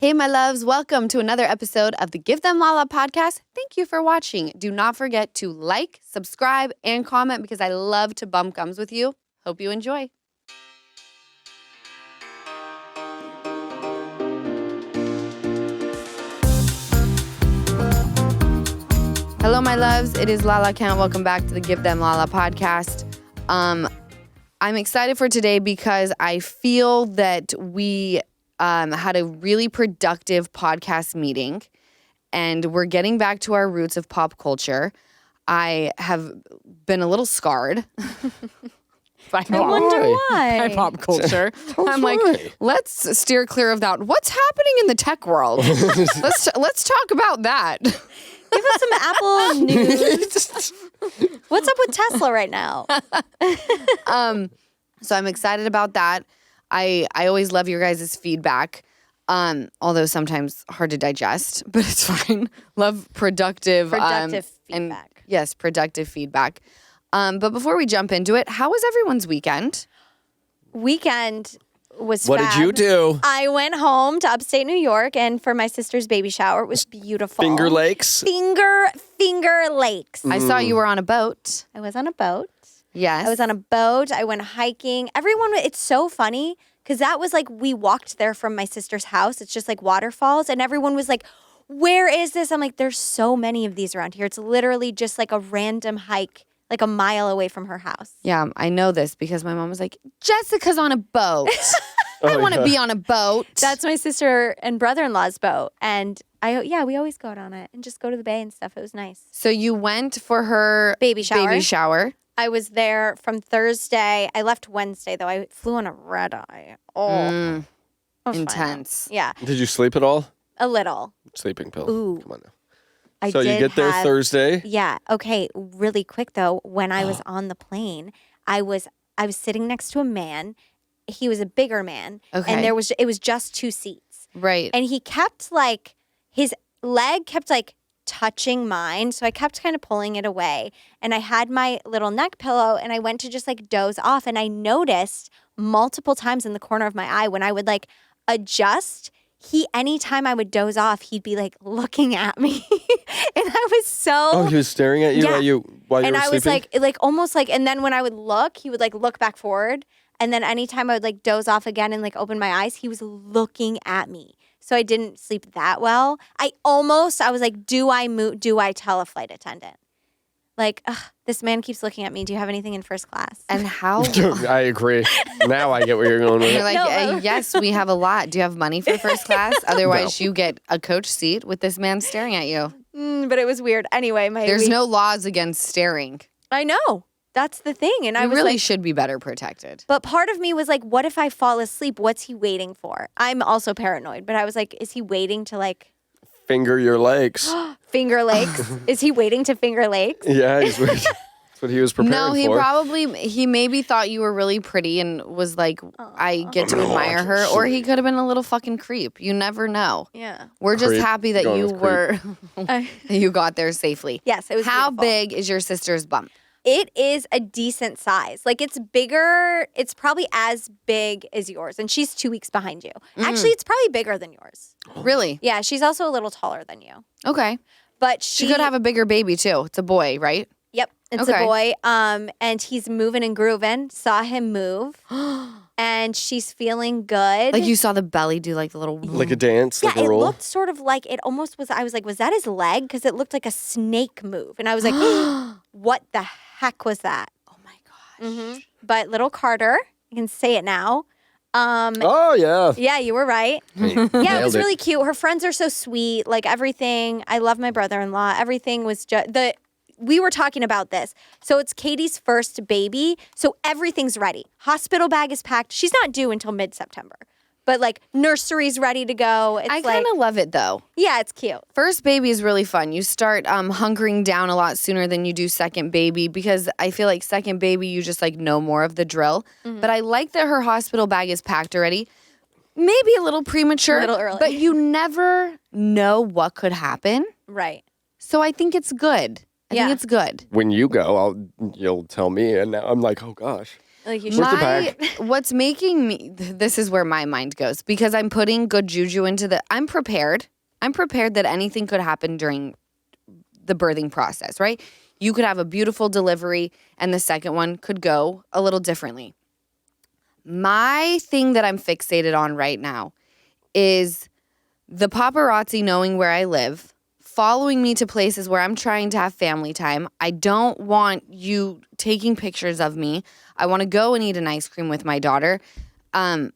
Hey, my loves, welcome to another episode of the Give Them Lala podcast. Thank you for watching. Do not forget to like, subscribe, and comment because I love to bump gums with you. Hope you enjoy. Hello, my loves. It is Lala Count. Welcome back to the Give Them Lala podcast. I'm excited for today because I feel that we had a really productive podcast meeting, and we're getting back to our roots of pop culture. I have been a little scarred by pop culture. I'm like, let's steer clear of that. What's happening in the tech world? let's talk about that. Give us some Apple news. What's up with Tesla right now? So I'm excited about that. I always love your guys' feedback, although sometimes hard to digest, but it's fine. Love productive feedback. Yes, productive feedback. But before we jump into it, how was everyone's weekend? Weekend was What fab. did you do? I went home to upstate New York and for my sister's baby shower. It was beautiful. Finger Lakes? Finger Lakes. I saw you were on a boat. I was on a boat. Yes. I was on a boat. I went hiking. It's so funny because that was like, we walked there from my sister's house. It's just like waterfalls. And everyone was like, where is this? I'm like, there's so many of these around here. It's literally just like a random hike, like a mile away from her house. Yeah, I know this because my mom was like, Jessica's on a boat. I want to be on a boat. That's my sister and brother-in-law's boat. And we always go out on it and just go to the bay and stuff. It was nice. So you went for her baby shower. I was there from Thursday. I left Wednesday, though. I flew on a red eye. Oh, intense. Fun. Yeah. Did you sleep at all? A little. Sleeping pill. Ooh. Come on now. So you get there have, Thursday? Yeah. Okay. Really quick, though. When I was on the plane, I was sitting next to a man. He was a bigger man. Okay. And it was just 2 seats. Right. And he kept his leg kept touching mine. So I kept kind of pulling it away. And I had my little neck pillow and I went to just doze off. And I noticed multiple times in the corner of my eye when I would adjust, anytime I would doze off, he'd be looking at me. And I was so. Oh, he was staring at you while you were and I sleeping? was almost and then when I would look, he would look back forward. And then anytime I would doze off again and open my eyes, he was looking at me. So I didn't sleep that well. I was like, do I tell a flight attendant? This man keeps looking at me. Do you have anything in first class? And how? I agree. Now I get where you're going with You're it. like, yes, we have a lot. Do you have money for first class? Otherwise, you get a coach seat with this man staring at you. But it was weird. Anyway, there's no laws against staring. I know. That's the thing. And I was really should be better protected. But part of me was like, what if I fall asleep? What's he waiting for? I'm also paranoid, but I was like, is he waiting to finger your legs? Finger legs? Is he waiting to finger legs? Yeah, that's what he was preparing for. He maybe thought you were really pretty and was like, I get to admire her. Or he could have been a little fucking creep. You never know. Yeah. We're just Creep. happy that you got there safely. Yes, it was How beautiful. big is your sister's bump? It is a decent size. It's bigger. It's probably as big as yours. And she's 2 weeks behind you. Actually, it's probably bigger than yours. Really? Yeah, she's also a little taller than you. Okay. But She could have a bigger baby, too. It's a boy, right? Yep, it's a boy. And he's moving and grooving. Saw him move. And she's feeling good. You saw the belly do the little... Like a dance, yeah, a roll? it looked sort of it almost was, I was like, was that his leg? Because it looked like a snake move. And I was like, what the heck was that? Oh my gosh. Mm-hmm. But little Carter, you can say it now. Oh, yeah. Yeah, you were right. Yeah, it was really cute. Her friends are so sweet. Everything. I love my brother-in-law. Everything was just... We were talking about this. So it's Katie's first baby. So everything's ready. Hospital bag is packed. She's not due until mid-September. But nursery's ready to go. It's I kind of love it though. Yeah, it's cute. First baby is really fun. You start hunkering down a lot sooner than you do second baby because I feel like second baby you just know more of the drill. Mm-hmm. But I like that her hospital bag is packed already. Maybe a little premature. A little early. But you never know what could happen. Right. So I think it's good. I think it's good. When you go, you'll tell me, and now I'm like, oh gosh. Like you Where's the bag? What's making me, this is where my mind goes, because I'm putting good juju into I'm prepared. I'm prepared that anything could happen during the birthing process, right? You could have a beautiful delivery and the second one could go a little differently. My thing that I'm fixated on right now is the paparazzi knowing where I live, following me to places where I'm trying to have family time. I don't want you taking pictures of me. I want to go and eat an ice cream with my daughter. And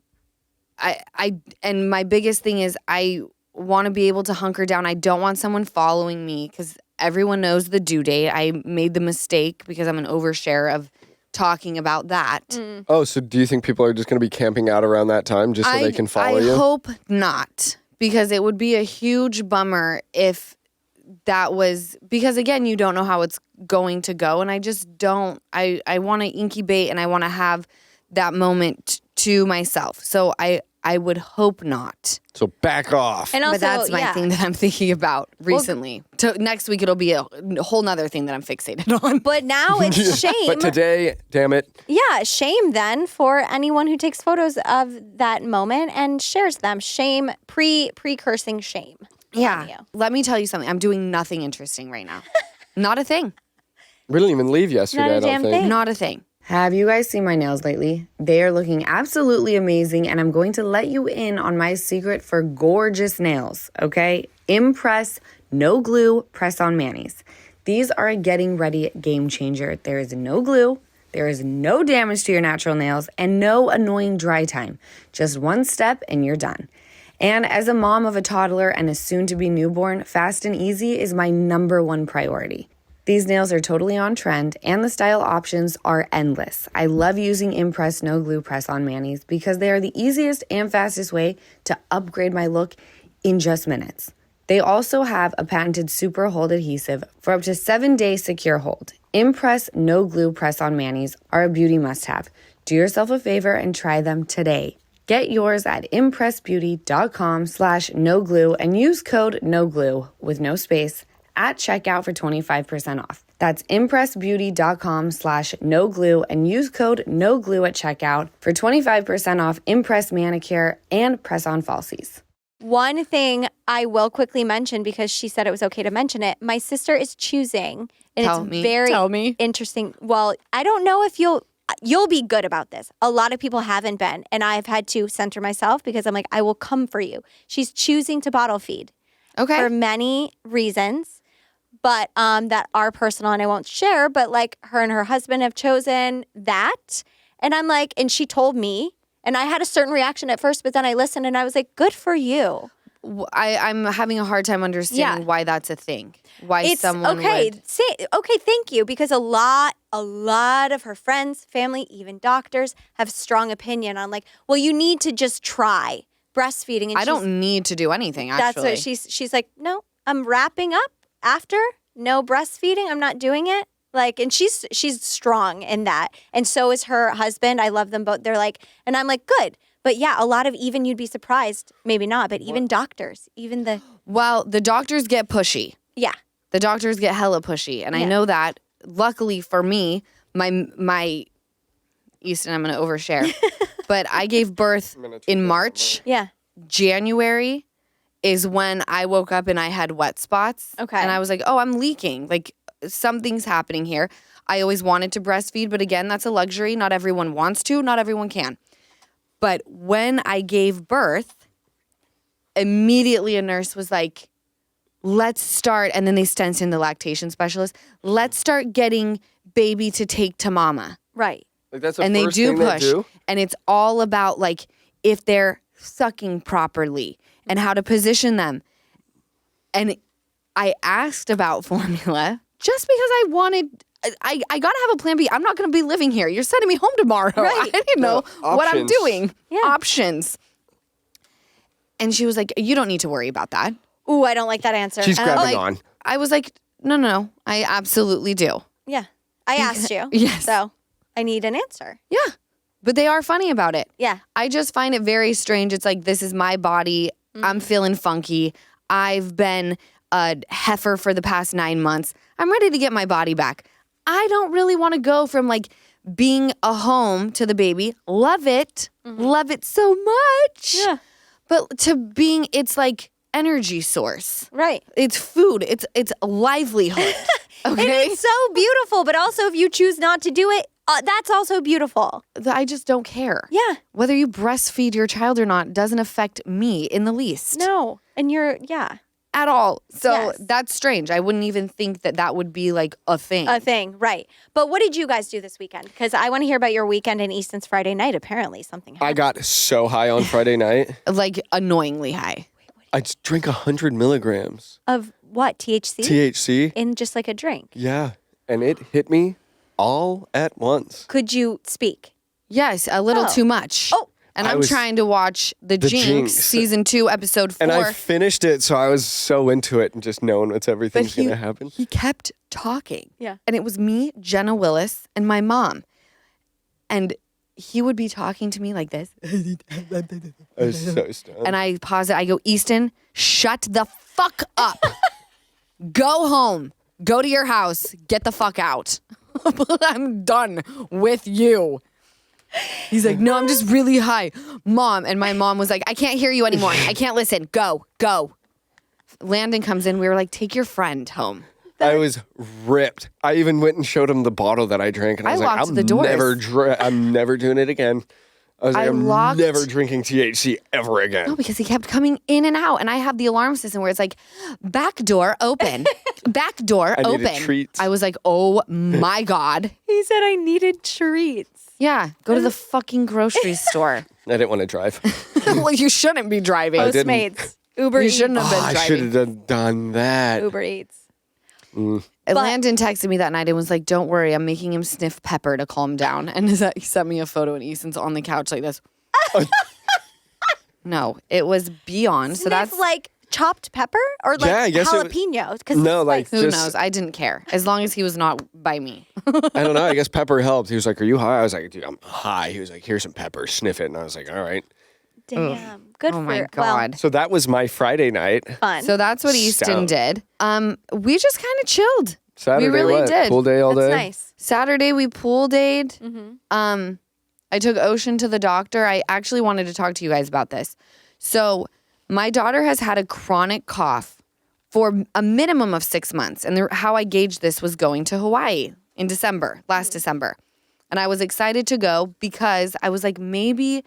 my biggest thing is I want to be able to hunker down. I don't want someone following me because everyone knows the due date. I made the mistake because I'm an overshare of talking about that. Mm. Oh, so do you think people are just going to be camping out around that time just so they can follow you? I hope not, because it would be a huge bummer if that was, because again, you don't know how it's going to go. And I just don't, I want to incubate and I want to have that moment to myself. So I would hope not. So back off. And also, but that's my thing that I'm thinking about recently. Next week, it'll be a whole nother thing that I'm fixated on. But now it's shame. But today, damn it. Yeah, shame then for anyone who takes photos of that moment and shares them. Shame, precursing shame. Yeah. Let me tell you something. I'm doing nothing interesting right now. Not a thing. We didn't even leave yesterday, Not a I don't damn think. thing. Not a thing. Have you guys seen my nails lately? They are looking absolutely amazing, and I'm going to let you in on my secret for gorgeous nails, okay? Impress No Glue Press-On Manis. These are a getting ready game changer. There is no glue, there is no damage to your natural nails, and no annoying dry time. Just one step and you're done. And as a mom of a toddler and a soon-to-be newborn, fast and easy is my #1 priority. These nails are totally on trend, and the style options are endless. I love using Impress No Glue Press-On Manis because they are the easiest and fastest way to upgrade my look in just minutes. They also have a patented super hold adhesive for up to 7-day secure hold. Impress No Glue Press-On Manis are a beauty must-have. Do yourself a favor and try them today. Get yours at impressbeauty.com/noglue and use code NOGLUE with no space at checkout for 25% off. That's impressbeauty.com/noglue and use code NOGLUE at checkout for 25% off Impress manicure and press-on falsies. One thing I will quickly mention, because she said it was okay to mention it, my sister is choosing, and Tell it's me. very Tell me. interesting. Well, I don't know if you'll be good about this. A lot of people haven't been, and I've had to center myself because I'm like, I will come for you. She's choosing to bottle feed. Okay. For many reasons, but that are personal and I won't share, but like her and her husband have chosen that. And I'm like, and she told me, and I had a certain reaction at first, but then I listened and I was like, good for you. I'm having a hard time understanding why that's a thing. Why It's someone okay. would. Okay, thank you. Because a lot of her friends, family, even doctors have strong opinion on like, well, you need to just try breastfeeding. And I don't need to do anything, actually. That's what she's like, no, I'm wrapping up after no breastfeeding. I'm not doing it. Like, and she's strong in that. And so is her husband. I love them both. They're like, and I'm like, good. But yeah, a lot of even, you'd be surprised, maybe not, but even doctors, even the. Well, the doctors get pushy. Yeah. The doctors get hella pushy. And I know that. Luckily for me, my Easton, I'm going to overshare. But I gave birth in March. Yeah. January is when I woke up and I had wet spots. Okay. And I was like, oh, I'm leaking. Like, something's happening here. I always wanted to breastfeed, but again, that's a luxury. Not everyone wants to. Not everyone can. But when I gave birth, immediately a nurse was like, let's start, and then they sent in the lactation specialist, let's start getting baby to take to mama. Right. Like that's the And they first do thing they push. do? And it's all about like if they're sucking properly and how to position them. And I asked about formula just because I wanted, I got to have a plan B. I'm not going to be living here. You're sending me home tomorrow. Right. I didn't know what I'm Options. doing. Yeah. Options. And she was like, you don't need to worry about that. Ooh, I don't like that answer. She's grabbing Like, on. I was like, no, I absolutely do. Yeah. I asked you. Yes. So I need an answer. Yeah. But they are funny about it. Yeah. I just find it very strange. It's like, this is my body. I'm feeling funky. I've been a heifer for the past 9 months. I'm ready to get my body back. I don't really want to go from like being a home to the baby. Love it. Love it so much. Yeah. But to being, it's like energy source. Right. It's food. It's a livelihood. Okay? It's so beautiful, but also if you choose not to do it, that's also beautiful. I just don't care. Yeah. Whether you breastfeed your child or not doesn't affect me in the least. No. And yeah. At all. So Yes. that's strange. I wouldn't even think that would be like a thing. A thing, right. But what did you guys do this weekend? Because I want to hear about your weekend and Easton's Friday night. Apparently something happened. I got so high on Friday night. Like annoyingly high. I just drank 100 milligrams Of what? THC? THC. In just like a drink. Yeah, and it hit me all at once. Could you speak? Yes, a little Oh. too much. Oh. And I I'm was- trying to watch The Jinx, Jinx. season 2, episode 4. And I finished it, so I was so into it and just knowing what's everything's going to happen. He kept talking. Yeah. And it was me, Jenna Willis, and my mom. And he would be talking to me like this. I was so stoned. And I pause it. I go, Easton, shut the fuck up. Go home. Go to your house. Get the fuck out. I'm done with you. He's like, no, I'm just really high. Mom. And my mom was like, I can't hear you anymore. I can't listen. Go. Landon comes in. We were like, take your friend home. I was ripped. I even went and showed him the bottle that I drank, and I was like, locked the doors. I'm never doing it again. I was like, I'm locked- never drinking THC ever again. No, because he kept coming in and out. And I have the alarm system where it's like, back door open. Back door I open. needed treats. I was like, oh my God. He said I needed treats. Yeah, go to the fucking grocery store. I didn't want to drive. Well, you shouldn't be driving. I didn't. Postmates. Uber You Eats. shouldn't have been I driving. should have done that. Uber Eats. And Landon texted me that night and was like, don't worry, I'm making him sniff pepper to calm down. And he sent me a photo and Easton's on the couch like this. No, it was beyond. So Sniff that's like chopped pepper or like Yeah, I guess it was- jalapenos? 'Cause No, it's like- who just- knows? I didn't care as long as he was not by me. I don't know. I guess pepper helped. He was like, are you high? I was like, dude, I'm high. He was like, here's some pepper. Sniff it. And I was like, all right. damn. Good Oh for my God. So that was my Friday night. Well, fun. So that's what Easton Stout. did. We just kind of chilled. Saturday, we really what? did. Pool day all that's day? nice. Saturday we pool dayed. Mm-hmm. I took Ocean to the doctor. I actually wanted to talk to you guys about this. So my daughter has had a chronic cough for a minimum of 6 months. And how I gauged this was going to Hawaii in last December. And I was excited to go because I was like, maybe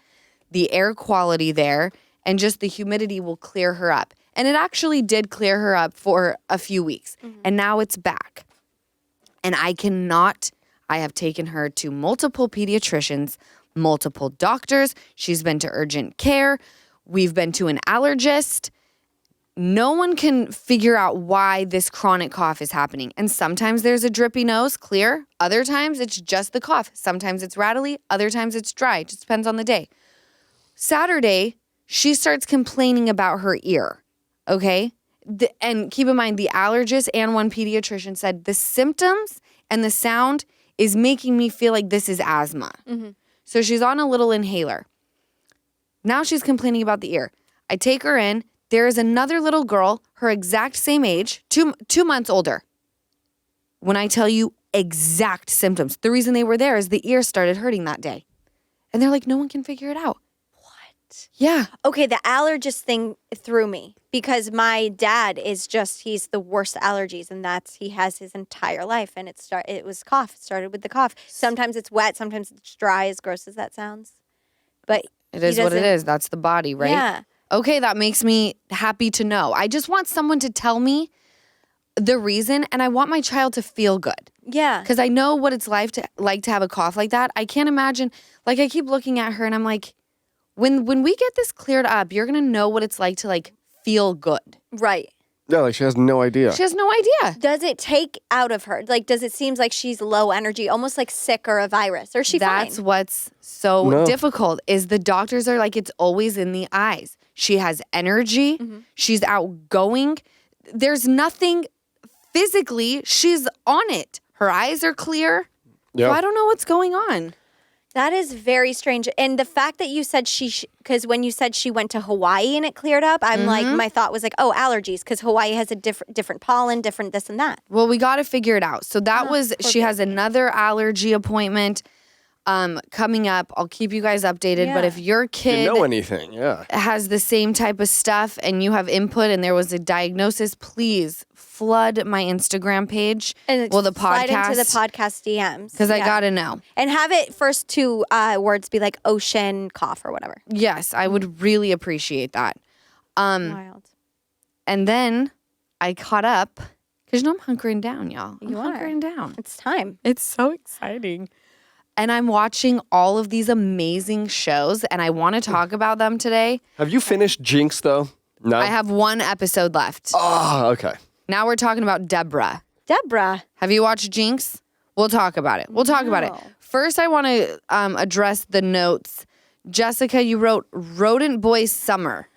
the air quality there and just the humidity will clear her up. And it actually did clear her up for a few weeks. And now it's back. And I have taken her to multiple pediatricians, multiple doctors. She's been to urgent care. We've been to an allergist. No one can figure out why this chronic cough is happening. And sometimes there's a drippy nose, clear. Other times it's just the cough. Sometimes it's rattly. Other times it's dry. It just depends on the day. Saturday, she starts complaining about her ear. Okay? And keep in mind, the allergist and one pediatrician said the symptoms and the sound is making me feel like this is asthma. So she's on a little inhaler. Now she's complaining about the ear. I take her in. There is another little girl, her exact same age, 2 months older. When I tell you exact symptoms, the reason they were there is the ear started hurting that day. And they're like, no one can figure it out. What? Yeah. Okay, the allergist thing threw me because my dad he's the worst allergies, and he has his entire life, and it was cough. It started with the cough. Sometimes it's wet, sometimes it's dry, as gross as that sounds. But It is what it is. That's the body, right? Yeah. Okay, that makes me happy to know. I just want someone to tell me the reason, and I want my child to feel good. Yeah. Because I know what it's like to have a cough like that. I can't imagine, like I keep looking at her and I'm like, when we get this cleared up, you're going to know what it's like to like feel good. Right. Yeah, like she has no idea. She has no idea. Does it take out of her? Like, does it seem like she's low energy, almost like sick or a virus? Or is she That's fine? what's so No. difficult is the doctors are like, it's always in the eyes. She has energy. She's outgoing. There's nothing physically. She's on it. Her eyes are clear. Yeah. So I don't know what's going on. That is very strange. And the fact that you said because when you said she went to Hawaii and it cleared up, I'm like, my thought was like, oh, allergies, because Hawaii has a different pollen, different this and that. Well, we got to figure it out. So that was, she poor has another allergy appointment. coming up. I'll keep you guys updated. But Yeah. if your You kid know anything? Yeah. has the same type of stuff and you have input and there was a diagnosis, please flood my Instagram page. And the slide into the podcast. podcast DMs. Because I got to know. And have it first two words be like ocean, cough, or whatever. Yes, I would really appreciate that. Wild. And then I caught up because I'm hunkering down, y'all. I'm You are. hunkering down. It's time. It's so exciting. And I'm watching all of these amazing shows and I want to talk about them today. Have you finished Jinx though? No. I have one episode left. Oh, okay. Now we're talking about Deborah. Deborah. Have you watched Jinx? We'll talk about it. We'll talk about it. No. First, I want to address the notes. Jessica, you wrote Rodent Boy Summer.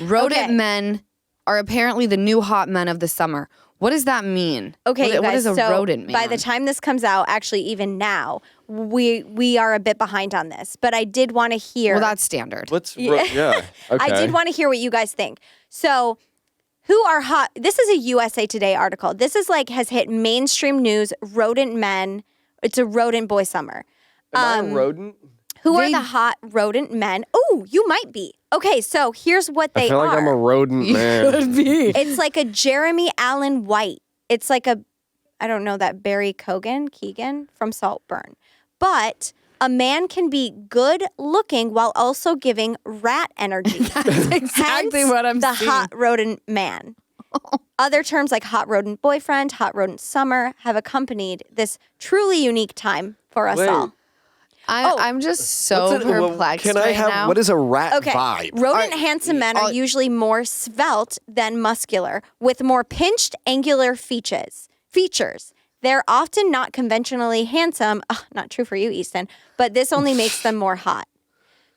Rodent Okay. men are apparently the new hot men of the summer. What does that mean? Okay, what, you what guys. is a So rodent man? by the time this comes out, actually, even now, we are a bit behind on this. But I did want to hear. Well, that's standard. Yeah. Okay. I did want to hear what you guys think. So, who are hot? This is a USA Today article. This is has hit mainstream news. Rodent men. It's a rodent boy summer. Am I a rodent? Who are the hot rodent men? Oh, you might be. Okay, so here's what they I feel are. like I'm a rodent man. Could be. It's like a Jeremy Allen White. It's like I don't know that Barry Keoghan from Saltburn. But a man can be good looking while also giving rat energy. That's exactly Hence what I'm the seeing. hot rodent man. Other terms like hot rodent boyfriend, hot rodent summer have accompanied this truly unique time for us Wait. all. I'm just so perplexed Can I right have, now. what is a rat Okay. vibe? Rodent handsome men are usually more svelte than muscular, with more pinched angular features. They're often not conventionally handsome. Oh, not true for you, Easton, but this only makes them more hot.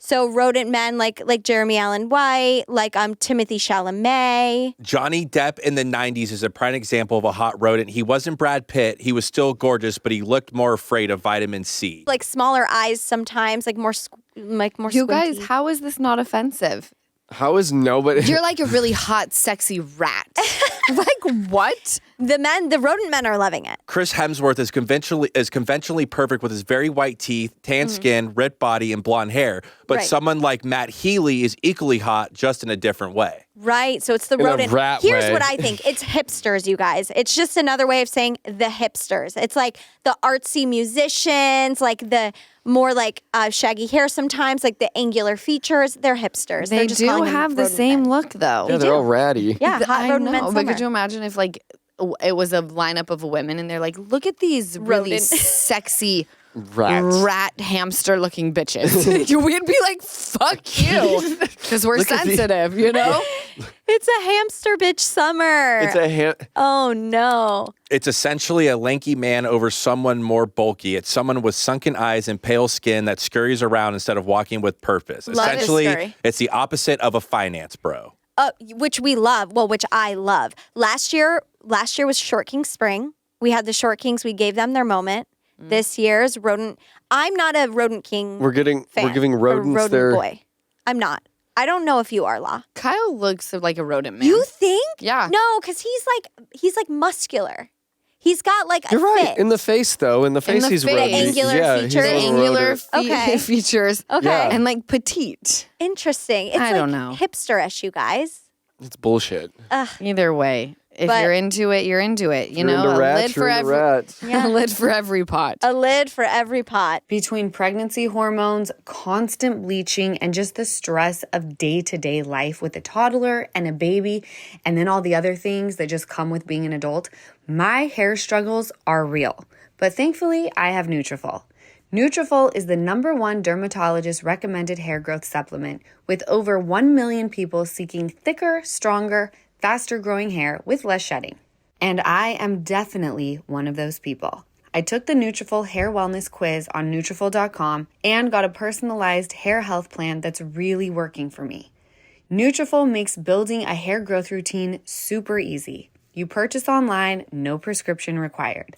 So rodent men like Jeremy Allen White, like Timothy Chalamet. Johnny Depp in the 90s is a prime example of a hot rodent. He wasn't Brad Pitt. He was still gorgeous, but he looked more afraid of vitamin C. Like smaller eyes sometimes, like more You guys, squinty. how is this not offensive? How is nobody? You're like a really hot, sexy rat. Like what? The rodent men are loving it. Chris Hemsworth is conventionally perfect with his very white teeth, tan skin, ripped body, and blonde hair. But Right. someone like Matt Healy is equally hot, just in a different way. Right. So it's the In a rodent. rat Here's way. what I think. It's hipsters, you guys. It's just another way of saying the hipsters. It's like the artsy musicians, like the more shaggy hair sometimes, like the angular features. They're hipsters. They They're just do calling them have the rodent same men. look, though. Yeah, they're all ratty. Yeah, hot I rodent know, men but summer. could you imagine if it was a lineup of women and they're like, look at these really Rodent. sexy Rats. rat hamster looking bitches. We'd be like, fuck you. Because we're Look at the- sensitive, you know? It's a hamster bitch summer. It's a Oh no. It's essentially a lanky man over someone more bulky. It's someone with sunken eyes and pale skin that scurries around instead of walking with purpose. Love his Essentially, scurry. it's the opposite of a finance bro. Which we love. Well, which I love. Last year was Short King Spring. We had the Short Kings. We gave them their moment. This year's rodent. I'm not a rodent king. We're giving or rodents rodent their. boy. I'm not. I don't know if you are, La. Kyle looks like a rodent man. You think? Yeah. No, because he's like muscular. He's got like a You're right. fit. In the face, though. In the face, the he's face. rodent. Angular yeah, he's features. a angular rodent. Okay. features. Okay. Yeah. And like petite. Interesting. It's I like don't know. hipsterish, you guys. It's bullshit. Either way. If But- you're into it, you're into it. You You're know, into a rats, lid for you're into every rats. Yeah. a lid for every pot. A lid for every pot. Between pregnancy hormones, constant bleaching, and just the stress of day-to-day life with a toddler and a baby, and then all the other things that just come with being an adult, my hair struggles are real. But thankfully, I have Nutrafol. Nutrafol is the #1 dermatologist recommended hair growth supplement, with over 1 million people seeking thicker, stronger, faster growing hair with less shedding. And I am definitely one of those people. I took the Nutrafol Hair Wellness Quiz on Nutrafol.com and got a personalized hair health plan that's really working for me. Nutrafol makes building a hair growth routine super easy. You purchase online, no prescription required.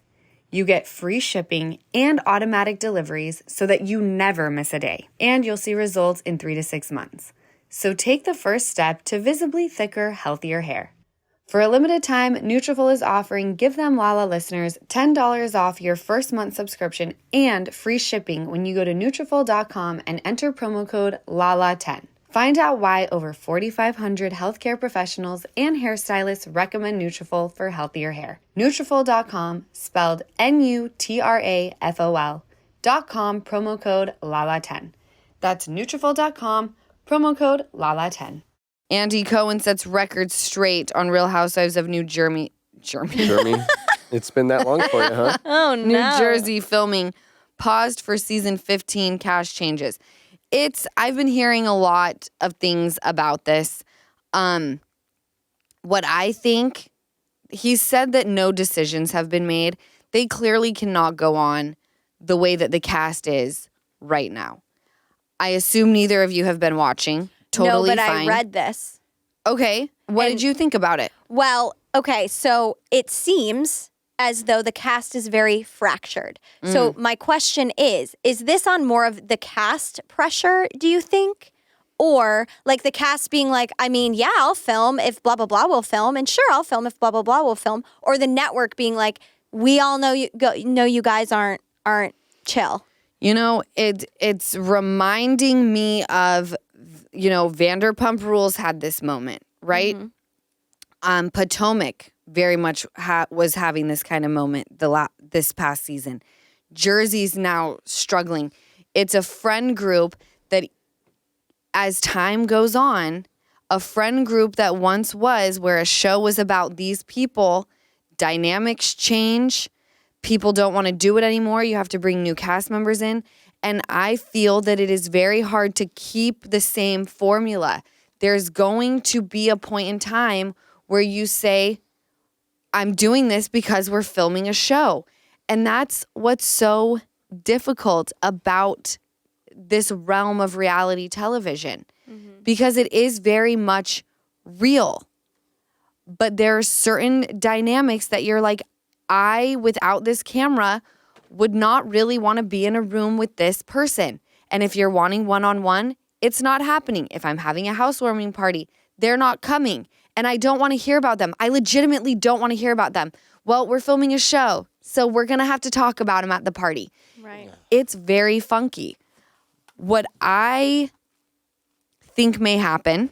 You get free shipping and automatic deliveries so that you never miss a day. And you'll see results in 3 to 6 months. So take the first step to visibly thicker, healthier hair. For a limited time, Nutrafol is offering Give Them Lala listeners $10 off your first month subscription and free shipping when you go to Nutrafol.com and enter promo code LALA10. Find out why over 4,500 healthcare professionals and hairstylists recommend Nutrafol for healthier hair. Nutrafol.com, spelled Nutrafol.com, promo code LALA10. That's Nutrafol.com, promo code LALA10. Andy Cohen sets records straight on Real Housewives of New Jersey. Jeremy, it's been that long for you, huh? Oh, no. New Jersey filming paused for season 15 cast changes. I've been hearing a lot of things about this. What I think, he said that no decisions have been made. They clearly cannot go on the way that the cast is right now. I assume neither of you have been watching. Totally no, but fine. I read this. Okay. What did you think about it? Well, okay, so it seems as though the cast is very fractured. So my question is this on more of the cast pressure, do you think? Or like the cast being like, I mean, yeah, I'll film if blah, blah, blah will film. And sure, I'll film if blah, blah, blah will film. Or the network being like, we all know you guys aren't chill. You know, it's reminding me of, Vanderpump Rules had this moment, right? Potomac very much was having this kind of moment this past season. Jersey's now struggling. It's a friend group that, as time goes on, a friend group that once was where a show was about these people, dynamics change. People don't want to do it anymore. You have to bring new cast members in. And I feel that it is very hard to keep the same formula. There's going to be a point in time where you say, I'm doing this because we're filming a show. And that's what's so difficult about this realm of reality television, because it is very much real. But there are certain dynamics that you're like, without this camera, would not really want to be in a room with this person. And if you're wanting one-on-one, it's not happening. If I'm having a housewarming party, they're not coming. And I don't want to hear about them. I legitimately don't want to hear about them. Well, we're filming a show, so we're going to have to talk about them at the party. Right. It's very funky. What I think may happen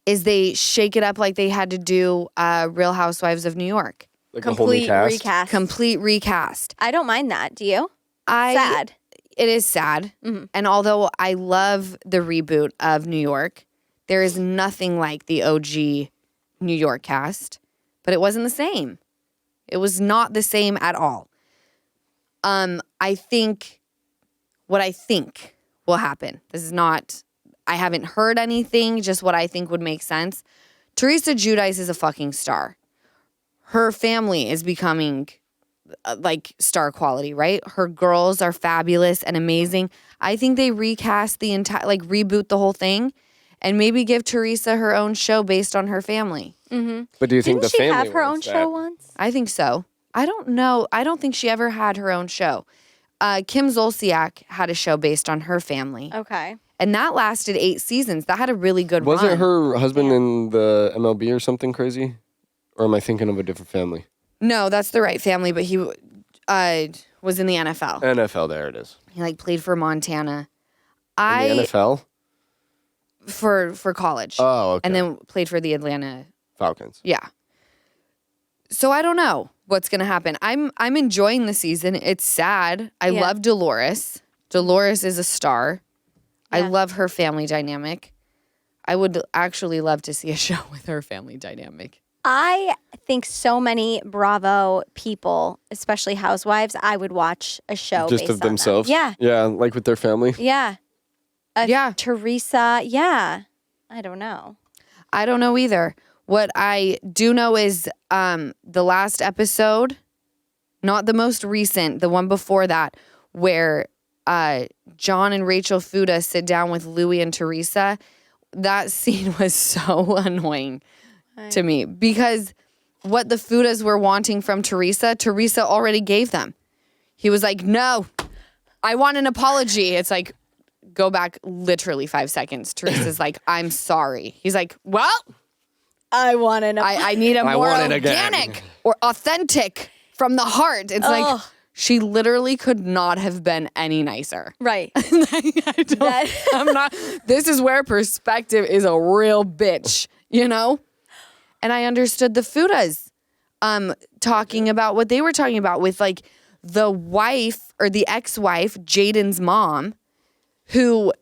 is they shake it up like they had to do Real Housewives of New York. Like a whole new cast? recast. Complete recast. I don't mind that. Do you? Sad. It is sad. And although I love the reboot of New York, there is nothing like the OG New York cast, but it wasn't the same. It was not the same at all. I think what I think will happen. This is not, I haven't heard anything, just what I think would make sense. Teresa Giudice is a fucking star. Her family is becoming like star quality, right? Her girls are fabulous and amazing. I think they recast the entire, like reboot the whole thing and maybe give Teresa her own show based on her family. But do you think Didn't the she family have her own wants show that? once? I think so. I don't know. I don't think she ever had her own show. Kim Zolciak had a show based on her family. Okay. And that lasted 8 seasons. That had a really good run. Wasn't her husband in the MLB or something crazy? Or am I thinking of a different family? No, that's the right family, but he was in the NFL. NFL, there it is. He played for Montana. In the NFL? For college. Oh, okay. And then played for the Atlanta. Falcons. Yeah. So I don't know what's going to happen. I'm enjoying the season. It's sad. I love Dolores. Dolores is a star. I Yeah. love her family dynamic. I would actually love to see a show with her family dynamic. I think so many Bravo people, especially housewives, I would watch a show Just based of on them. themselves? Yeah. Yeah, like with their family? Yeah. Yeah. Teresa. Yeah. I don't know. I don't know either. What I do know is the last episode, not the most recent, the one before that, where John and Rachel Fuda sit down with Louis and Teresa, that scene was so annoying to me because what the Fudas were wanting from Teresa already gave them. He was like, no, I want an apology. It's like, go back literally 5 seconds. Teresa's like, I'm sorry. He's like, well, I want an I need a more want it again. organic or authentic from the heart. It's like she literally could not have been any nicer. Right. I'm not. This is where perspective is a real bitch, you know? And I understood the Fudas talking about what they were talking about with like the wife or the ex-wife, Jaden's mom, who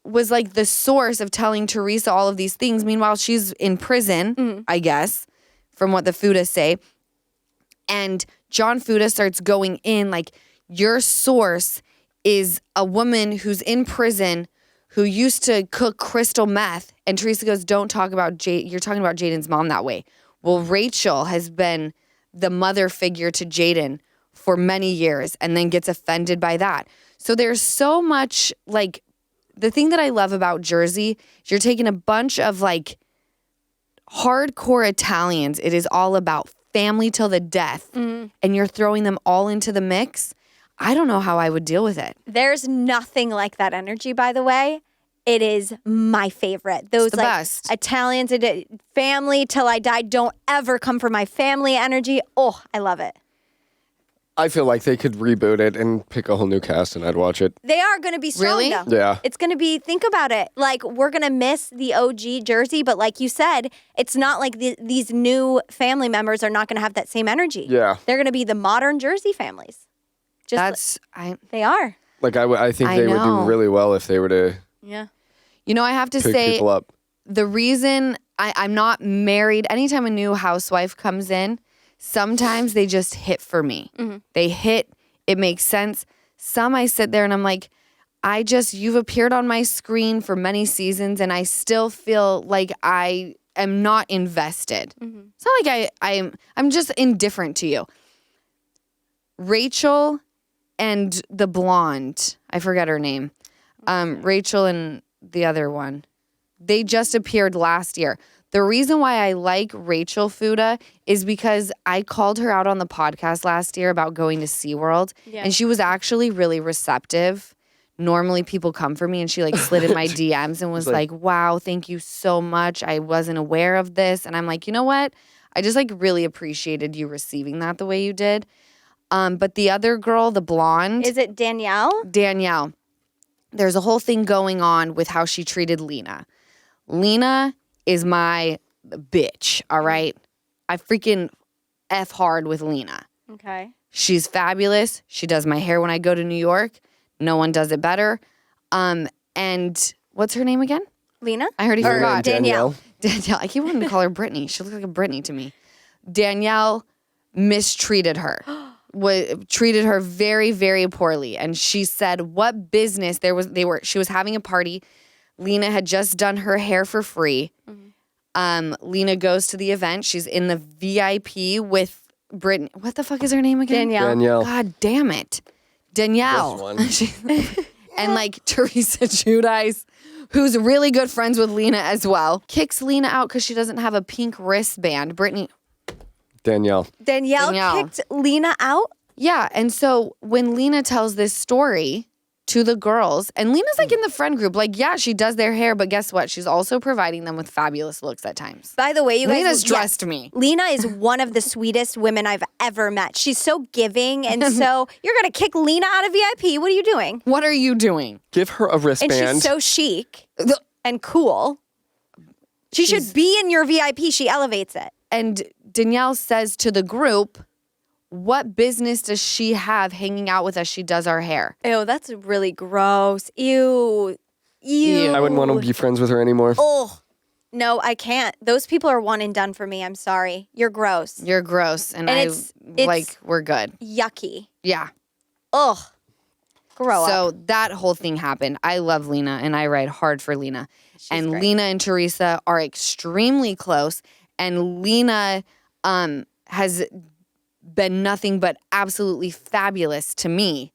was like the source of telling Teresa all of these things. Meanwhile, she's in prison, I guess, from what the Fudas say. And John Fuda starts going in like, your source is a woman who's in prison who used to cook crystal meth. And Teresa goes, don't talk about you're talking about Jaden's mom that way. Well, Rachel has been the mother figure to Jaden for many years and then gets offended by that. So there's so much like, the thing that I love about Jersey is you're taking a bunch of like hardcore Italians. It is all about family till the death. And you're throwing them all into the mix. I don't know how I would deal with it. There's nothing like that energy, by the way. It is my favorite. Those the like best. Italians, family till I die. Don't ever come for my family energy. Oh, I love it. I feel like they could reboot it and pick a whole new cast, and I'd watch it. They are going to be strong, Really? though. Yeah. It's going to be, think about it. Like, we're going to miss the OG Jersey, but like you said, it's not like these new family members are not going to have that same energy. Yeah. They're going to be the modern Jersey families. They are. Like I think I they would know. do really well if they were to Yeah. You know, I have to pick say, people up. the reason I'm not married, anytime a new housewife comes in, sometimes they just hit for me. They hit, it makes sense. Some I sit there and I'm like, you've appeared on my screen for many seasons and I still feel like I am not invested. It's not like I'm just indifferent to you. Rachel and the blonde, I forget her name. Rachel and the other one. They just appeared last year. The reason why I like Rachel Fuda is because I called her out on the podcast last year about going to SeaWorld. Yeah. And she was actually really receptive. Normally people come for me and she like slid in my DMs and was like, wow, thank you so much. I wasn't aware of this. And I'm like, you know what? I just like really appreciated you receiving that the way you did. But the other girl, the blonde. Is it Danielle? Danielle. There's a whole thing going on with how she treated Lena. Lena is my bitch, all right? I freaking F hard with Lena. Okay. She's fabulous. She does my hair when I go to New York. No one does it better. And what's her name again? Lena? I already forgot. Danielle. Danielle. I keep wanting to call her Brittany. She looks like a Brittany to me. Danielle mistreated her. Treated her very, very poorly. And she said what business she was having a party. Lena had just done her hair for free. Lena goes to the event. She's in the VIP with Brittany. What the fuck is her name again? Danielle. God damn it. Danielle. And like Teresa Giudice, who's really good friends with Lena as well, kicks Lena out because she doesn't have a pink wristband. Danielle kicked Lena out? Yeah. And so when Lena tells this story to the girls, and Lena's like in the friend group, like, yeah, she does their hair, but guess what? She's also providing them with fabulous looks at times. By the way, you guys. Lena's dressed me. Lena is one of the sweetest women I've ever met. She's so giving. And so you're going to kick Lena out of VIP. What are you doing? What are you doing? Give her a wristband. And she's so chic and cool. She should be in your VIP. She elevates it. And Danielle says to the group, what business does she have hanging out with us? She does our hair. Ew, that's really gross. Ew. I wouldn't want to be friends with her anymore. Oh, no, I can't. Those people are one and done for me. I'm sorry. You're gross. You're gross. And it's we're good. Yucky. Yeah. Ugh. Grow up. So that whole thing happened. I love Lena and I ride hard for Lena. She's great. Lena and Teresa are extremely close. And Lena has been nothing but absolutely fabulous to me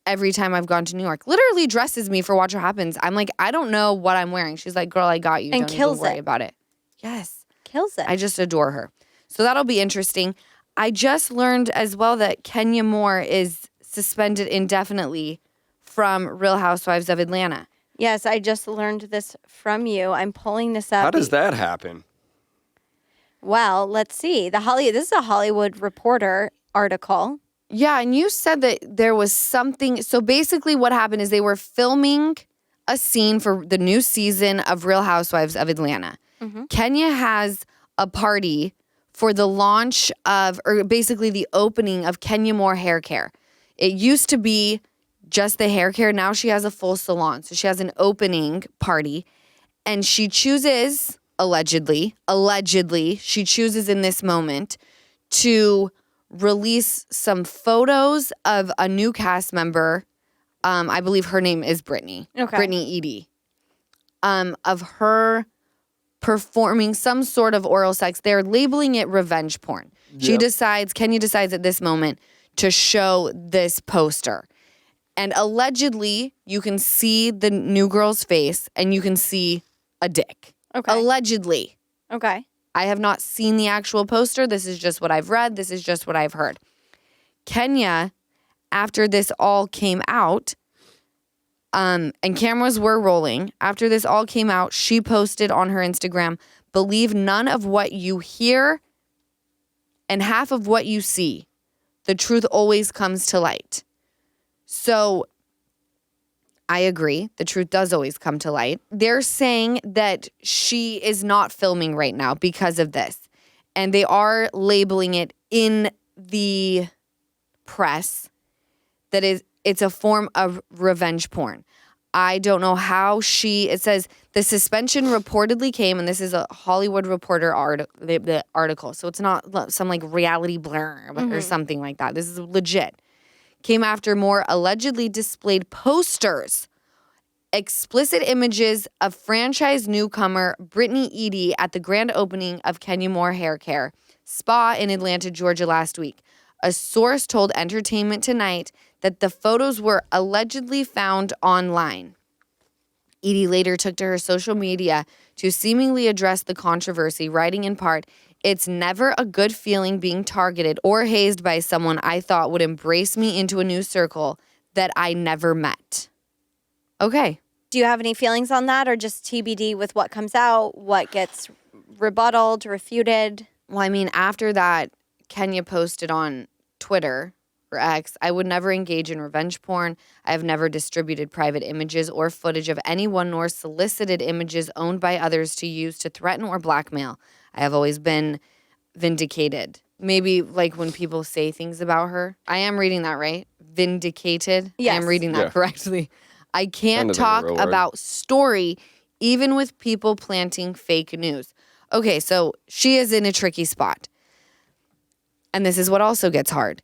every time I've gone to New York. Literally dresses me for Watch What Happens. I'm like, I don't know what I'm wearing. She's like, girl, I got you. And Don't kills even worry it. about it. Yes. Kills it. I just adore her. So that'll be interesting. I just learned as well that Kenya Moore is suspended indefinitely from Real Housewives of Atlanta. Yes, I just learned this from you. I'm pulling this up. How does that happen? Well, let's see. This is a Hollywood Reporter article. Yeah, and you said that there was something. So basically what happened is they were filming a scene for the new season of Real Housewives of Atlanta. Kenya has a party for the launch of, or basically the opening of Kenya Moore Hair Care. It used to be just the hair care. Now she has a full salon. So she has an opening party, and she chooses, allegedly, she chooses in this moment to release some photos of a new cast member. I believe her name is Brittany. Okay. Brittany Edie. Of her performing some sort of oral sex. They're labeling it revenge porn. Kenya decides at this moment to show this poster. And allegedly, you can see the new girl's face and you can see a dick. Okay. Allegedly. Okay. I have not seen the actual poster. This is just what I've read. This is just what I've heard. Kenya, after this all came out, and cameras were rolling, after this all came out, she posted on her Instagram, "Believe none of what you hear and half of what you see. The truth always comes to light." So I agree. The truth does always come to light. They're saying that she is not filming right now because of this. And they are labeling it in the press that it's a form of revenge porn. I don't know how it says the suspension reportedly came, and this is a Hollywood Reporter the article. So it's not some like reality blurb or something like that. This is legit. Came after Moore allegedly displayed posters, explicit images of franchise newcomer Brittany Edie at the grand opening of Kenya Moore Hair Care Spa in Atlanta, Georgia last week. A source told Entertainment Tonight that the photos were allegedly found online. Edie later took to her social media to seemingly address the controversy, writing in part, "It's never a good feeling being targeted or hazed by someone I thought would embrace me into a new circle that I never met." Okay. Do you have any feelings on that, or just TBD with what comes out, what gets rebutted, refuted? Well, I mean, after that, Kenya posted on Twitter or X, "I would never engage in revenge porn. I have never distributed private images or footage of anyone nor solicited images owned by others to use to threaten or blackmail. I have always been vindicated." Maybe like when people say things about her. I am reading that right. Vindicated. Yes. I am reading that correctly. "I can't Sounded like a talk real word. about story, even with people planting fake news." Okay, so she is in a tricky spot. And this is what also gets hard.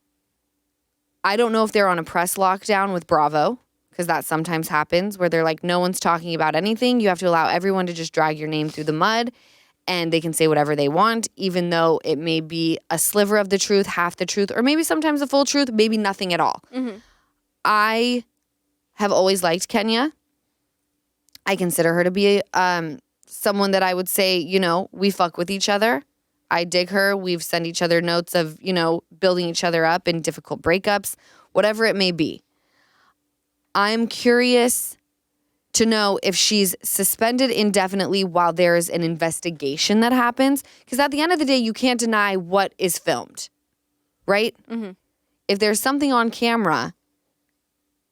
I don't know if they're on a press lockdown with Bravo, because that sometimes happens, where they're like, no one's talking about anything. You have to allow everyone to just drag your name through the mud, and they can say whatever they want, even though it may be a sliver of the truth, half the truth, or maybe sometimes the full truth, maybe nothing at all. I have always liked Kenya. I consider her to be someone that I would say, we fuck with each other. I dig her. We've sent each other notes of, building each other up in difficult breakups, whatever it may be. I'm curious to know if she's suspended indefinitely while there's an investigation that happens. Because at the end of the day, you can't deny what is filmed, right? If there's something on camera,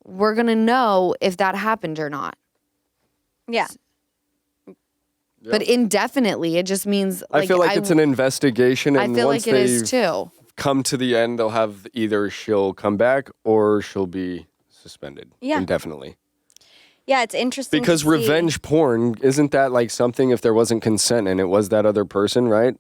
we're going to know if that happened or not. Yeah. But indefinitely, it just means I feel like it's an investigation, and I feel once like it is too. come to the end, they'll have either she'll come back or she'll be suspended indefinitely. Yeah, it's interesting Because to see. revenge porn, isn't that like something if there wasn't consent and it was that other person, right?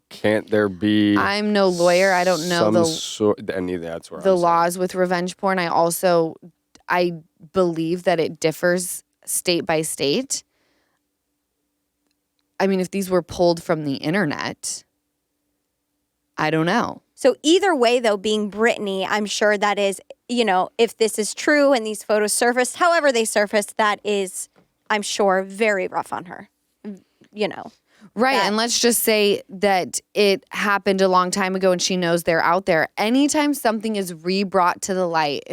Can't there be? I'm no lawyer. I don't know that's where the I'm saying. laws with revenge porn. I believe that it differs state by state. I mean, if these were pulled from the internet, I don't know. So either way, though, being Brittany, I'm sure that is, if this is true and these photos surfaced, however they surfaced, that is, I'm sure, very rough on her, Right. And let's just say that it happened a long time ago and she knows they're out there. Anytime something is re-brought to the light,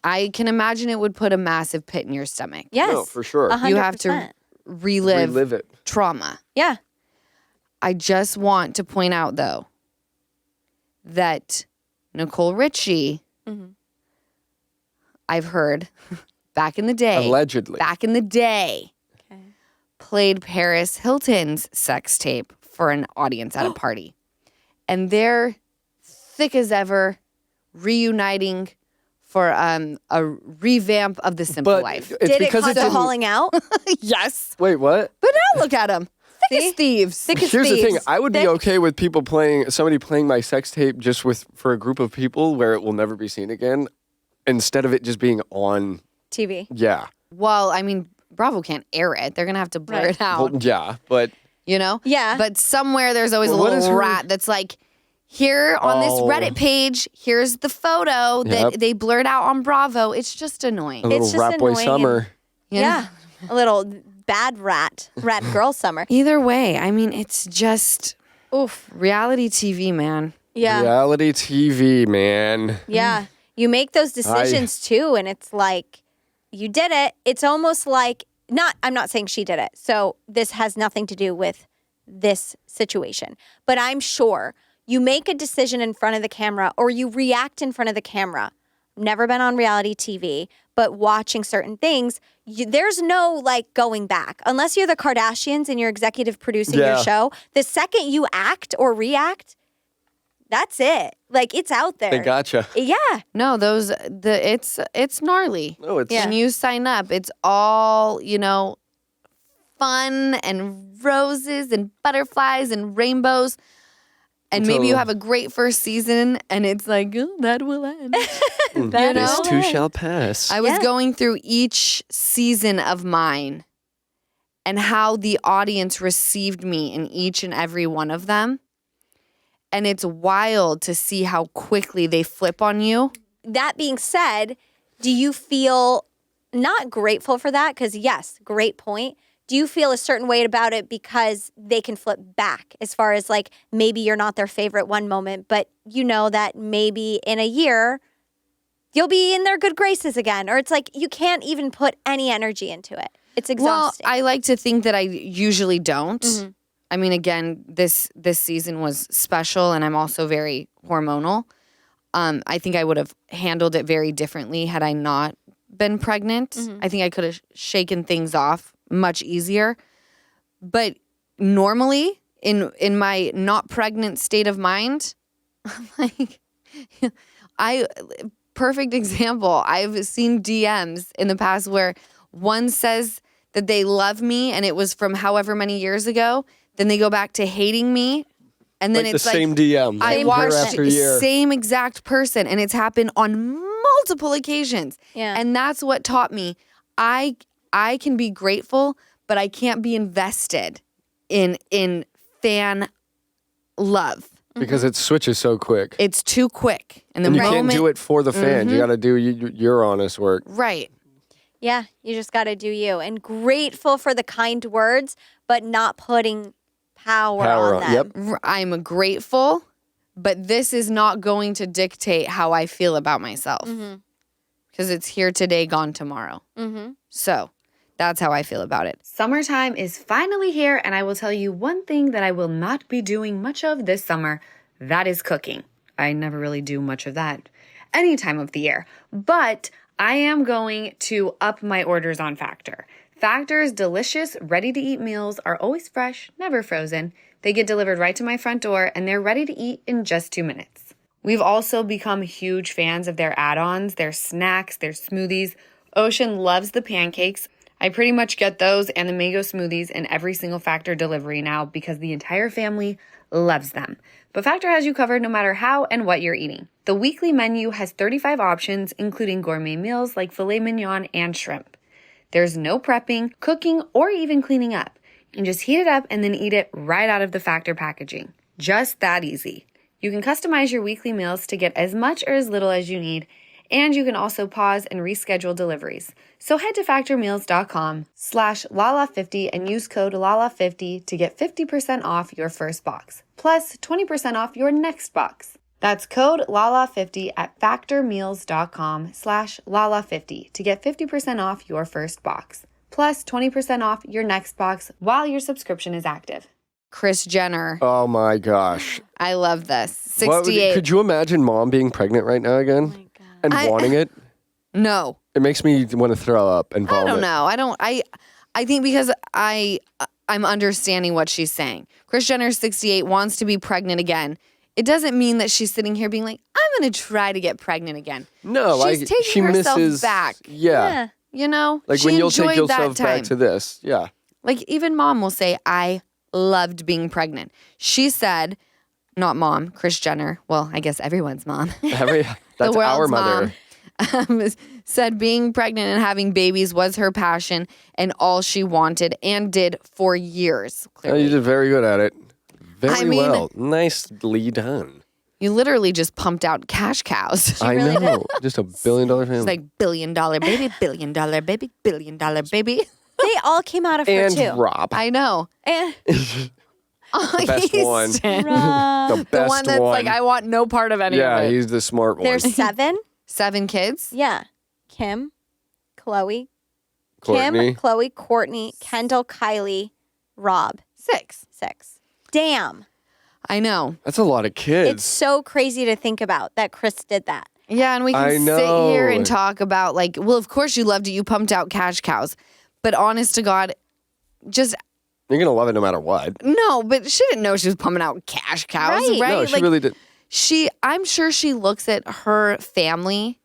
I can imagine it would put a massive pit in your stomach. Yes. No, for sure. 100%. You have to relive it. trauma. Yeah. I just want to point out, though, that Nicole Richie, I've heard back in the day, Allegedly. played Paris Hilton's sex tape for an audience at a party. And they're thick as ever, reuniting for a revamp of The Simple But Life. it's Did it because cause it a didn't. falling out? Yes. Wait, what? But now look at them. Thick as thieves. Here's the thing. I would be okay with somebody playing my sex tape just for a group of people where it will never be seen again, instead of it just being on. TV. Yeah. Well, I mean, Bravo can't air it. They're going to have to blur it out. Well, yeah, but You know? Yeah. But somewhere there's always Well, a what is little her- rat that's like, here on this Oh. Reddit page, here's the photo that Yep. they blurred out on Bravo. It's just annoying. a little just Rat Boy annoying Summer. You know? Yeah. A little bad rat girl summer. Either way, I mean, it's just Oof. reality TV, man. Yeah. Reality TV, man. Yeah. You make those decisions too, and it's like, you did it. It's almost like, I'm not saying she did it. So this has nothing to do with this situation. But I'm sure you make a decision in front of the camera or you react in front of the camera. Never been on reality TV, but watching certain things, there's no like going back. Unless you're the Kardashians and you're executive producing your Yeah. show, the second you act or react, that's it. Like, it's out there. They gotcha. Yeah. No, it's gnarly. No, it's When you sign up, it's all, fun and roses and butterflies and rainbows. And maybe you have a great first season and it's like, oh, that will end. That this will too end. shall pass. I was Yeah. going through each season of mine and how the audience received me in each and every one of them. And it's wild to see how quickly they flip on you. That being said, do you feel not grateful for that? Because yes, great point. Do you feel a certain way about it because they can flip back as far as like maybe you're not their favorite one moment, but you know that maybe in a year you'll be in their good graces again? Or it's like you can't even put any energy into it. It's exhausting. Well, I like to think that I usually don't. I mean, again, this season was special and I'm also very hormonal. I think I would have handled it very differently had I not been pregnant. I think I could have shaken things off much easier. But normally in my not pregnant state of mind, I'm like, perfect example. I've seen DMs in the past where one says that they love me and it was from however many years ago. Then they go back to hating me. And then like it's the same DM. I year watched after year. same exact person, and it's happened on multiple occasions. Yeah. And that's what taught me I can be grateful, but I can't be invested in fan love. Because it switches so quick. It's too quick. And the And you moment can't do it for the fan. You got to do your honest work. right. yeah, you just got to do you. And grateful for the kind words, but not putting power on them. Yep. I'm grateful, but this is not going to dictate how I feel about myself. Because it's here today, gone tomorrow. So that's how I feel about it. Summertime is finally here, and I will tell you one thing that I will not be doing much of this summer. That is cooking. I never really do much of that any time of the year. But I am going to up my orders on Factor. Factor's delicious, ready-to-eat meals are always fresh, never frozen. They get delivered right to my front door, and they're ready to eat in just 2 minutes. We've also become huge fans of their add-ons, their snacks, their smoothies. Ocean loves the pancakes. I pretty much get those and the mango smoothies in every single Factor delivery now because the entire family loves them. But Factor has you covered no matter how and what you're eating. The weekly menu has 35 options, including gourmet meals like filet mignon and shrimp. There's no prepping, cooking, or even cleaning up. You can just heat it up and then eat it right out of the Factor packaging. Just that easy. You can customize your weekly meals to get as much or as little as you need, and you can also pause and reschedule deliveries. So head to factormeals.com/Lala50 and use code Lala50 to get 50% off your first box, plus 20% off your next box. That's code Lala50 at factormeals.com/Lala50 to get 50% off your first box, plus 20% off your next box while your subscription is active. Kris Jenner. Oh my gosh. I love this. What 68. could you imagine mom being pregnant right now again? Oh my God. And wanting it? No. It makes me want to throw up and vomit. I don't know. I think because I'm understanding what she's saying. Kris Jenner, 68, wants to be pregnant again. It doesn't mean that she's sitting here being like, I'm going to try to get pregnant again. No, she's taking she herself misses back. Yeah. You know? Like she when you'll take enjoyed that yourself back time. to this. Yeah. Like even mom will say, I loved being pregnant. She said, not mom, Kris Jenner. Well, I guess everyone's mom. That's the world's our mother. mom, said being pregnant and having babies was her passion and all she wanted and did for years. Oh, Clearly. you did very good at it. I mean- well. Nicely done. You literally just pumped out cash cows. I really know. Just $1 billion family. It's like $1 billion baby, $1 billion baby, $1 billion baby. They all came out of her and too. Rob. I know. And The best one. Rob. The best one that's like, I want no part of any Yeah, of it. he's the smart one. There's 7. 7 kids? Yeah. Kim, Chloe, Courtney. Kim, Chloe, Courtney, Kendall, Kylie, Rob. 6. 6. Damn. I know. That's a lot of kids. It's so crazy to think about that Kris did that. Yeah, and we I can sit here know. and talk about like, well, of course you loved it. You pumped out cash cows. But honest to God, just You're going to love it no matter what. no, but she didn't know she was pumping out cash cows, Right. right? No, she Like, really did. I'm sure she looks at her family,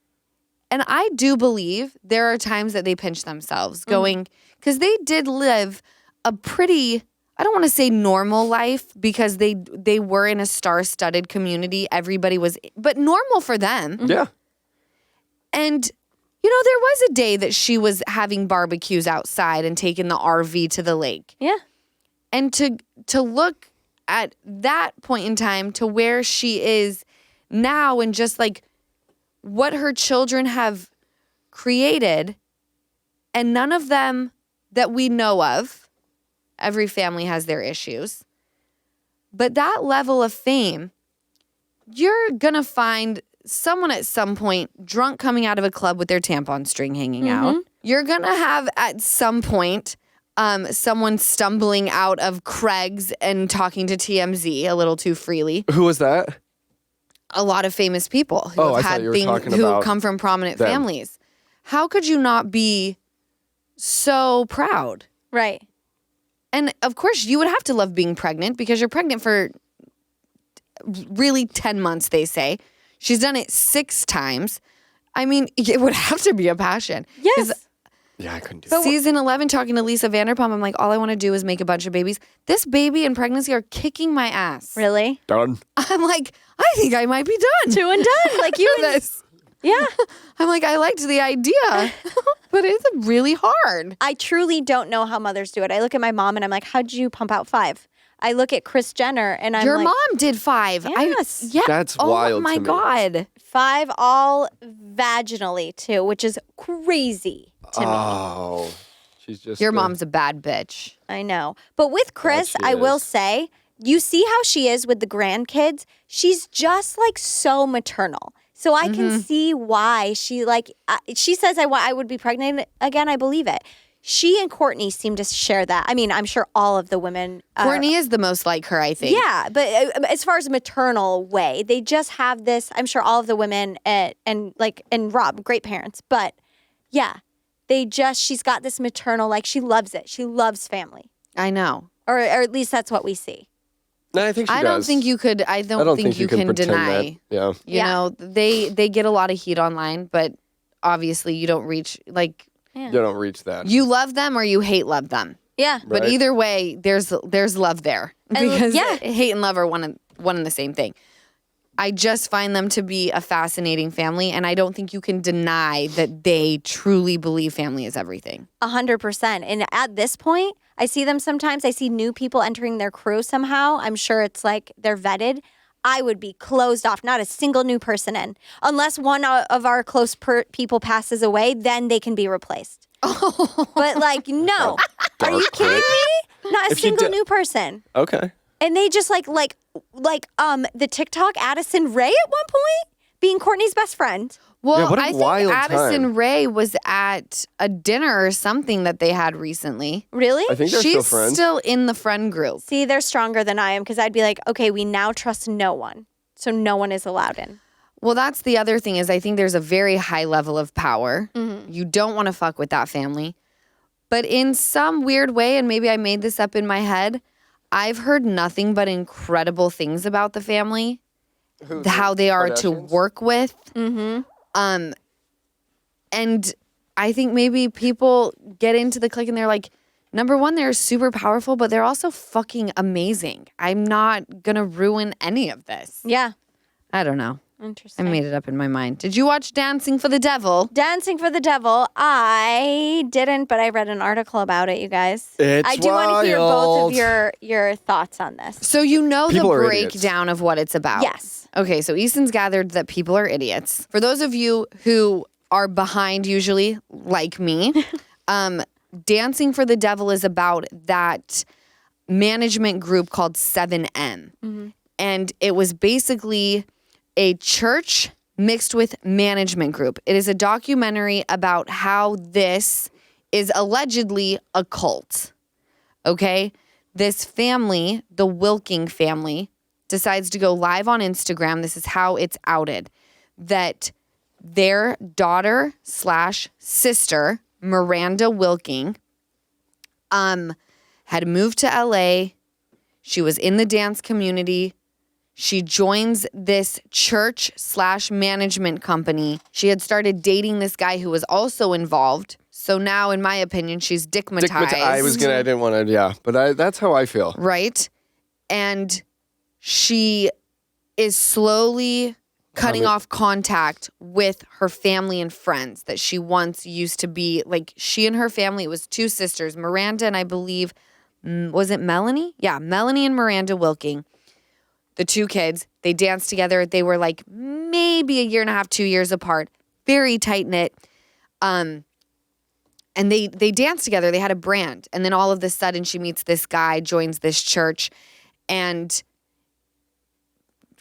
and I do believe there are times that they pinch themselves going, because they did live a pretty, I don't want to say normal life, because they were in a star-studded community. Everybody was, but normal for them. Yeah. And, you know, there was a day that she was having barbecues outside and taking the RV to the lake. Yeah. And to look at that point in time to where she is now and just like what her children have created, and none of them that we know of, every family has their issues, but that level of fame, you're gonna find someone at some point drunk coming out of a club with their tampon string hanging out. You're gonna have at some point someone stumbling out of Craig's and talking to TMZ a little too freely. Who was that? A lot of famous people who Oh, I have thought had you were things talking who about come from prominent them. families. How could you not be so proud? Right. And of course, you would have to love being pregnant because you're pregnant for really 10 months, they say. She's done it 6 times. I mean, it would have to be a passion. Yes. Yeah, I couldn't do that. Season 11, talking to Lisa Vanderpump, I'm like, all I want to do is make a bunch of babies. This baby and pregnancy are kicking my ass. Really? Done. I'm like, I think I might be done. 2 and done. Like you and this. Yeah. I'm like, I liked the idea, but it's really hard. I truly don't know how mothers do it. I look at my mom and I'm like, how'd you pump out 5? I look at Kris Jenner and I'm Your like, mom did 5. Yes. Yeah. That's oh wild my to me. God. 5 all vaginally too, which is crazy to me. Oh. She's just Your mom's a bad bitch. I know. But with Kris, she I will is. say, you see how she is with the grandkids? She's just like so maternal. So I can see why she she says I would be pregnant again. I believe it. She and Courtney seem to share that. I mean, I'm sure all of the women. Courtney is the most like her, I think. Yeah, but as far as a maternal way, they just have this. I'm sure all of the women and Rob, great parents, but yeah, she's got this maternal, like she loves it. She loves family, I know. or at least that's what we see. No, I think she I does. don't think you could. I don't think you can pretend deny. that. Yeah. You Yeah. know, they get a lot of heat online, but obviously you don't reach like You don't reach that. you love them or you hate love them. Yeah, But Right. either way, there's love there And, because yeah. hate and love are one and the same thing. I just find them to be a fascinating family, and I don't think you can deny that they truly believe family is everything. 100%. And at this point, I see them sometimes. I see new people entering their crew somehow. I'm sure it's like they're vetted. I would be closed off, not a single new person in. Unless one of our close people passes away, then they can be replaced. But like, no. Are you kidding me? Not a If you single do- new person. Okay. And they just like the TikTok Addison Rae at one point, being Courtney's best friend. Well, Yeah, what a I think wild Addison time. Rae was at a dinner or something that they had recently. Really? I think they're still She's friends. still in the friend group. See, they're stronger than I am because I'd be like, okay, we now trust no one. So no one is allowed in. Well, that's the other thing is I think there's a very high level of power. Mm-hmm. You don't want to fuck with that family. But in some weird way, and maybe I made this up in my head, I've heard nothing but incredible things about the family, how they are to Kardashians? work with. Mm-hmm. And I think maybe people get into the clique and they're like, number one, they're super powerful, but they're also fucking amazing. I'm not going to ruin any of this. Yeah. I don't know. I Interesting. made it up in my mind. Did you watch Dancing for the Devil? Dancing for the Devil. I didn't, but I read an article about it, you guys. It's I do want to hear both of wild. your thoughts on this. So you know People the are idiots. breakdown of what it's about. Yes. Okay, so Easton's gathered that people are idiots. For those of you who are behind usually, like me, Dancing for the Devil is about that management group called 7M. And it was basically a church mixed with management group. It is a documentary about how this is allegedly a cult. Okay? This family, the Wilking family, decides to go live on Instagram. This is how it's outed. That their daughter/sister, Miranda Wilking, had moved to LA. She was in the dance community. She joins this church/management company. She had started dating this guy who was also involved. So now, in my opinion, she's dickmatized. I didn't want to, yeah. But that's how I feel. Right? And she is slowly cutting off contact with her family and friends that she once used to be. Like, she and her family, it was two sisters, Miranda and I believe, was it Melanie? Yeah, Melanie and Miranda Wilking. The two kids, they danced together. They were like maybe a year and a half, 2 years apart. Very tight-knit. And they danced together. They had a brand. And then all of a sudden she meets this guy, joins this church, and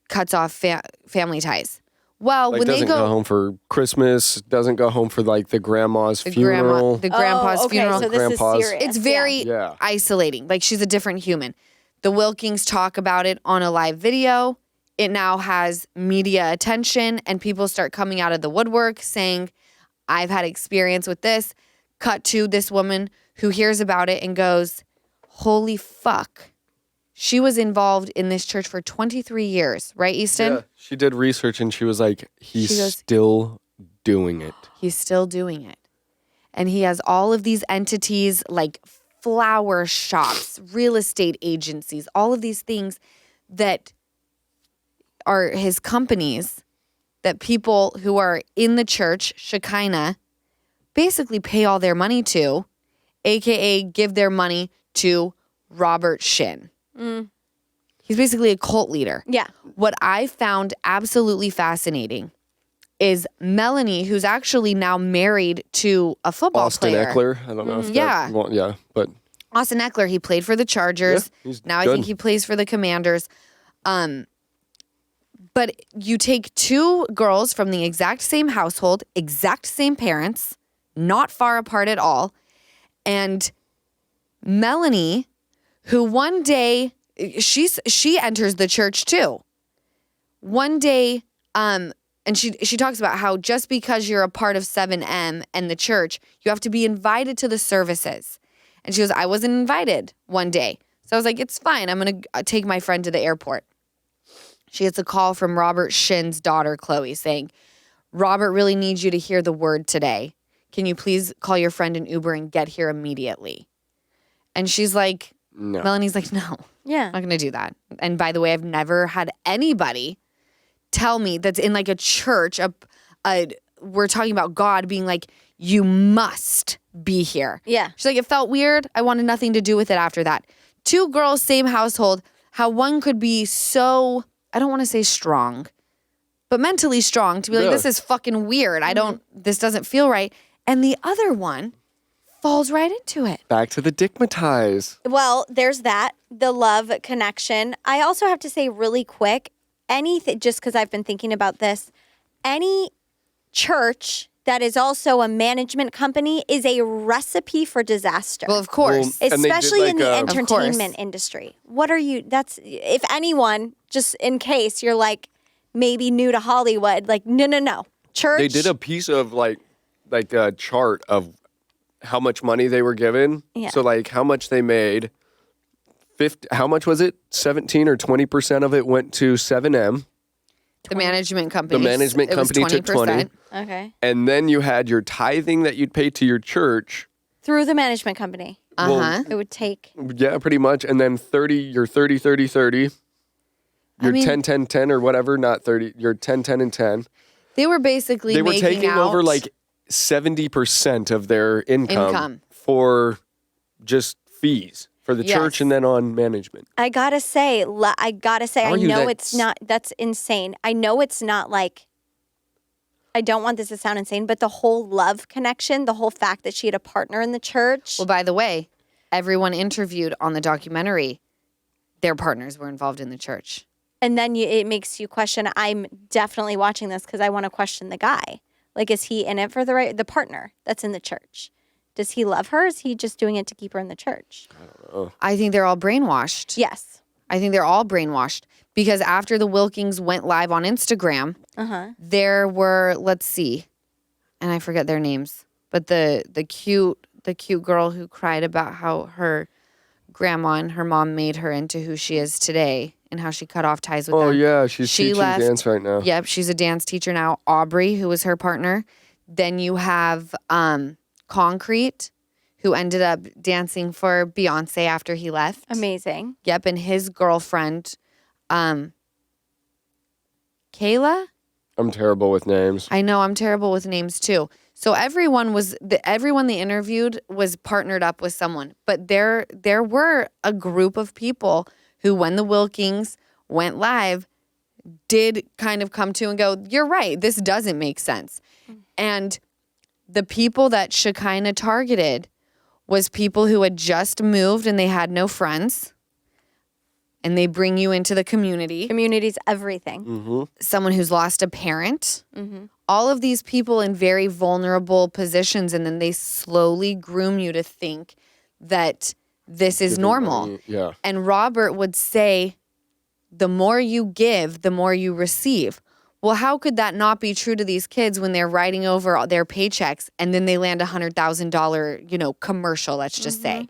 cuts off family ties. Well, Like when they doesn't go home for Christmas, doesn't go home for like the grandma's funeral. the grandpa's okay, funeral. so this Grandpa's. is serious. It's very Yeah. isolating. Like, she's a different human. The Wilkings talk about it on a live video. It now has media attention, and people start coming out of the woodwork saying, I've had experience with this. Cut to this woman who hears about it and goes, holy fuck. She was involved in this church for 23 years, right, Easton? Yeah, she did research and she was like, he's She goes- still doing it. He's still doing it. And he has all of these entities like flower shops, real estate agencies, all of these things that are his companies that people who are in the church, Shekinah, basically pay all their money to, AKA give their money to Robert Shin. He's basically a cult leader. Yeah. What I found absolutely fascinating is Melanie, who's actually now married to a football Austin player. Eckler. I don't know if Yeah. that, well, yeah, but Austin Eckler, he played for the Chargers. Yeah, he's now I good. think he plays for the Commanders. But you take two girls from the exact same household, exact same parents, not far apart at all, and Melanie, who one day she enters the church too. One day, and she talks about how just because you're a part of 7M and the church, you have to be invited to the services. And she goes, I wasn't invited one day. So I was like, it's fine. I'm going to take my friend to the airport. She gets a call from Robert Shin's daughter, Chloe, saying, Robert really needs you to hear the word today. Can you please call your friend an Uber and get here immediately? And she's like, no. Melanie's like, no, Yeah. I'm not going to do that. And by the way, I've never had anybody tell me that's in like a church, we're talking about God being like, you must be here. Yeah. She's like, it felt weird. I wanted nothing to do with it after that. Two girls, same household, how one could be so, I don't want to say strong, but mentally strong to be like, Yeah. this is fucking weird. This doesn't feel right. And the other one falls right into it. Back to the dickmatize. Well, there's that, the love connection. I also have to say really quick, anything, just because I've been thinking about this, any church that is also a management company is a recipe for disaster. Well, of course. Well, and they did, especially in like, the of entertainment industry. What are you, if anyone, just in case you're like maybe new to Hollywood, like, no. Church. They did a piece of like a chart of how much money they were given. Yeah. So like how much they made. How much was it? 17 or 20% of it went to 7M. The management company. The management it was company took 20. Okay. And then you had your tithing that you'd pay to your church. Through the management company. Uh-huh. It would take. Yeah, pretty much. And then 30, your 30, 30, 30. Your 10, 10, 10 or whatever, not 30. Your 10, 10, and 10. They were basically They were making taking out over like 70% of their income for just fees for the church and then on management. I gotta say, I know it's not, that's insane. I know it's not like, I don't want this to sound insane, but the whole love connection, the whole fact that she had a partner in the church. Well, by the way, everyone interviewed on the documentary, their partners were involved in the church. And then it makes you question. I'm definitely watching this because I want to question the guy. Like, is he in it for the partner that's in the church? Does he love her? Or is he just doing it to keep her in the church? I don't know. I think they're all brainwashed. Yes. I think they're all brainwashed because after the Wilkings went live on Instagram, there were, let's see, and I forget their names, but the cute girl who cried about how her grandma and her mom made her into who she is today and how she cut off ties with them. Oh, yeah. She's teaching dance right now. Yep. She's a dance teacher now. Aubrey, who was her partner. Then you have Concrete, who ended up dancing for Beyonce after he left. Amazing. Yep. And his girlfriend, Kayla. I'm terrible with names. I know. I'm terrible with names too. So everyone they interviewed was partnered up with someone, but there were a group of people who, when the Wilkings went live, did kind of come to and go, "You're right. This doesn't make sense." And the people that Shekinah targeted was people who had just moved and they had no friends. And they bring you into the community. Community's everything. Someone who's lost a parent. All of these people in very vulnerable positions. And then they slowly groom you to think that this is normal. Yeah. And Robert would say, the more you give, the more you receive. Well, how could that not be true to these kids when they're writing over their paychecks and then they land $100,000, commercial, let's just say.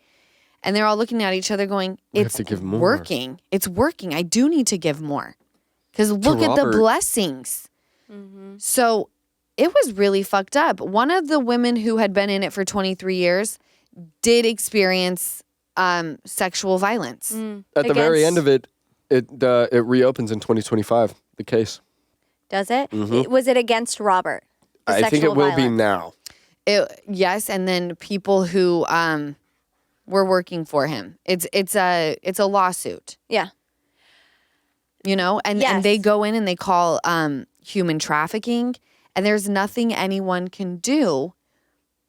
And they're all looking at each other going, it's working. It's working. I do need to give more. Because look at the blessings. So it was really fucked up. One of the women who had been in it for 23 years did experience sexual violence. At the very end of it, it reopens in 2025, the case. Does it? Was it against Robert? I think it will be now. Yes, and then people who were working for him. It's a lawsuit. Yeah. And they go in and they call human trafficking, and there's nothing anyone can do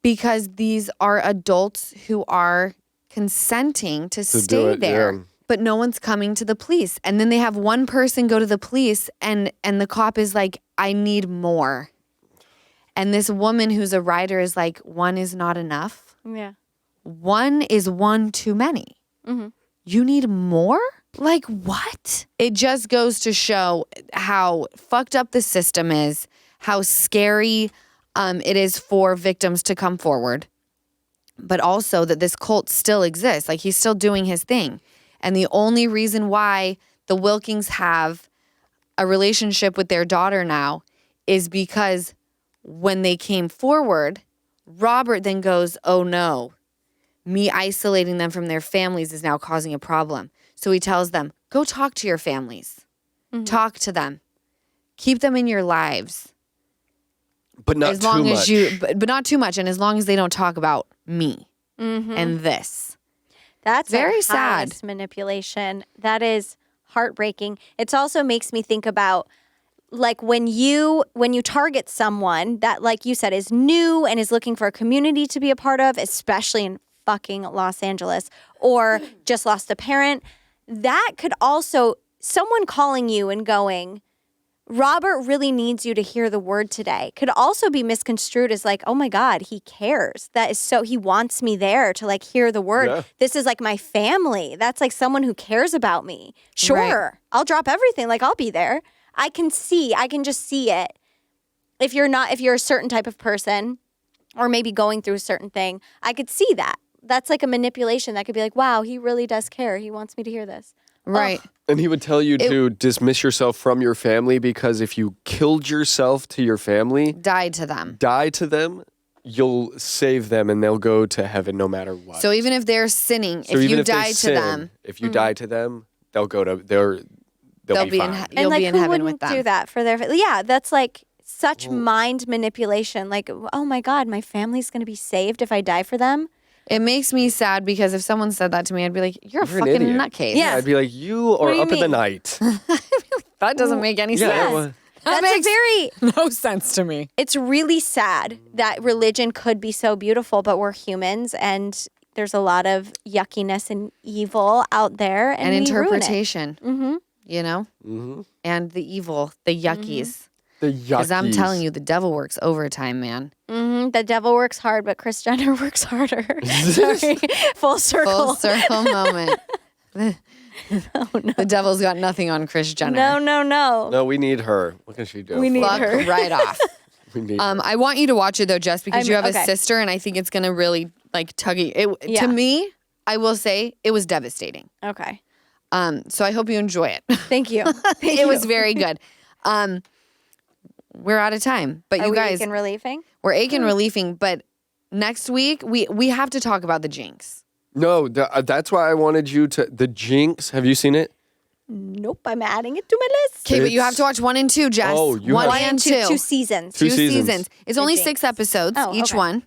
because these are adults who are consenting to stay there. Yeah. But no one's coming to the police. And then they have one person go to the police and the cop is like, I need more. And this woman who's a writer is like, one is not enough. Yeah. One is one too many. You need more? Like what? It just goes to show how fucked up the system is, how scary it is for victims to come forward, but also that this cult still exists. Like he's still doing his thing. And the only reason why the Wilkings have a relationship with their daughter now is because when they came forward, Robert then goes, oh no, me isolating them from their families is now causing a problem. So he tells them, go talk to your families. Talk to them. Keep them in your lives. But not as long too as much. But not too much. And as long as they don't talk about me and this. That's very sad manipulation. That is heartbreaking. It also makes me think about like when you target someone that, like you said, is new and is looking for a community to be a part of, especially in fucking Los Angeles, or just lost a parent, that could also, someone calling you and going, Robert really needs you to hear the word today could also be misconstrued as like, oh my God, he cares. That is so, he wants me there to like hear the word. Yeah. This is like my family. That's like someone who cares about me. Sure, Right. I'll drop everything. Like I'll be there. I can just see it. If you're a certain type of person or maybe going through a certain thing, I could see that. That's like a manipulation that could be like, wow, he really does care. He wants me to hear this. Right. And he would tell you to dismiss yourself from your family because if you killed yourself to your family, Die to them. you'll save them and they'll go to heaven no matter what. So even if they're sinning, So if even you if they die to sin, them, if you die to them, they'll go to they'll be fine. you'll like, be in who heaven wouldn't with them. do that for their? Yeah, that's like such mind manipulation. Like, oh my God, my family's gonna be saved if I die for them. It makes me sad because if someone said that to me, I'd be like, "You're a You're an fucking idiot. nutcase." Yeah. I'd be like, you are do you up in the mean? night. That doesn't make any Yeah, sense. well, That's makes- a very. No sense to me. It's really sad that religion could be so beautiful, but we're humans and there's a lot of yuckiness and evil out there, and And we ruin it. interpretation, you know, and the evil, the yuckies. the Because I'm yuckies. telling you, the devil works overtime, man. The devil works hard, but Kris Jenner works harder. Sorry, full circle. Full circle moment. The devil's got nothing on Kris Jenner. No. No, we need her. What can she do? We need for Fuck us? her. right off. We need I want you to watch it though, Jess, because you have okay. a sister, and I think it's gonna really like tug you. Yeah. To me, I will say it was devastating. Okay. So I hope you enjoy it. Thank you. It was very good. We're out of time, but Are you we guys, aching relieving? we're aching relieving. But next week we have to talk about the jinx. No, that's why I wanted you to. The Jinx. Have you seen it? Nope, I'm adding it to my list. Okay, but you It's- have to watch 1 and 2, Jess. Oh, you one have- and Two 2. 2 seasons. Two Two seasons. It's The only Jinx. 6 episodes Oh, each okay. one.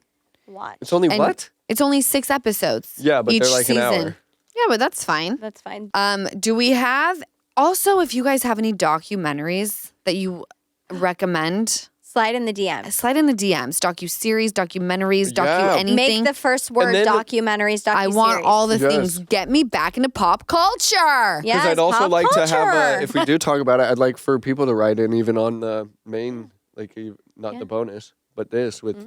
Watch. It's only And what? It's only 6 episodes. Yeah, but each they're like season. an hour. Yeah, but that's fine. That's fine. Do we have also if you guys have any documentaries that you recommend? Slide in the DMs. Slide in the DMs, docu-series, documentaries, Yeah. docu-anything. Make the first word then- documentaries, docu-series. I want all the Yes. things. Get me back into pop culture. Yes, Because I'd also pop like to have, culture. if we do talk about it, I'd like for people to write in even on the main, like not the bonus, but this with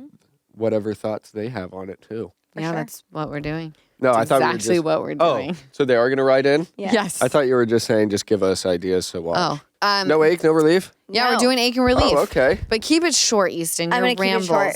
whatever thoughts they have on it too. Yeah, sure. that's what we're doing. No, I That's thought we were exactly just, what we're doing. Oh, so they are going to write in? Yeah. Yes. I thought you were just saying just give us ideas to watch. Oh. No ache, no relief? Yeah, we're No. doing ache and relief. Oh, okay. But keep it short, Easton. I'm Your gonna keep it rambles. short.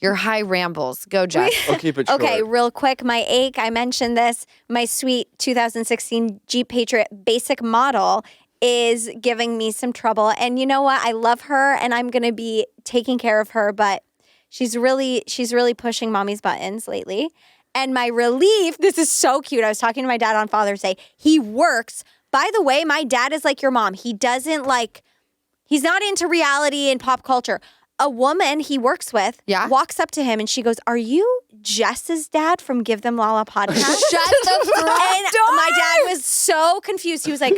Your high rambles. Go, Jess. I'll keep it short. Okay, real quick, my ache, I mentioned this. My sweet 2016 Jeep Patriot basic model is giving me some trouble. And you know what? I love her and I'm going to be taking care of her, but she's really pushing mommy's buttons lately. And my relief, this is so cute. I was talking to my dad on Father's Day. He works. By the way, my dad is like your mom. He doesn't he's not into reality and pop culture. A woman he works with walks up to him and she goes, "Are you Jess's dad from Give Them Lala podcast?" Shut the front And door. my dad was so confused. He was like,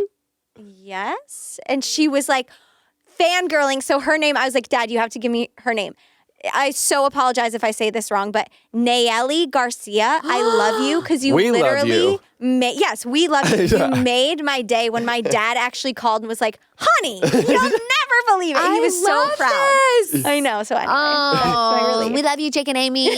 "Yes." And she was like fangirling. So her name, I was like, "Dad, you have to give me her name." I so apologize if I say this wrong, but Nayeli Garcia, I love you because you We love literally you. yes, we love you. You made my day when my dad actually called and was like, "Honey, you'll never believe it." He was so love proud. this. I know. So anyway, that's my Oh, relief. we love you, Jake and Amy.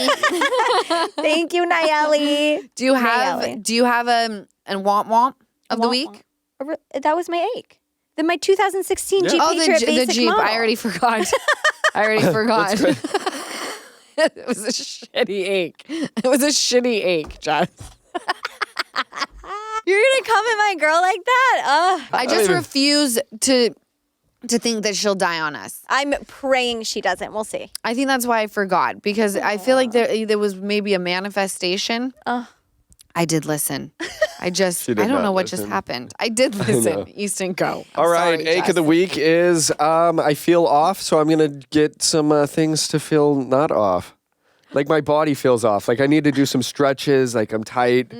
Thank you, Nayeli. Do you have Nayeli. a womp womp of the Womp week? womp. That was my ache. Then my 2016 Jeep Oh, Patriot the basic Jeep. model. I already forgot. It was a shitty ache. It was a shitty ache, Jess. You're gonna come at my girl like that? I just refuse to think that she'll die on us. I'm praying she doesn't. We'll see. I think that's why I forgot because I feel like there was maybe a manifestation. I did listen. I She did don't not know what just listen. happened. I did listen. Easton, go. I'm All right, sorry, ache Jess. of the week is I feel off, so I'm going to get some things to feel not off. Like my body feels off. Like I need to do some stretches, like I'm tight.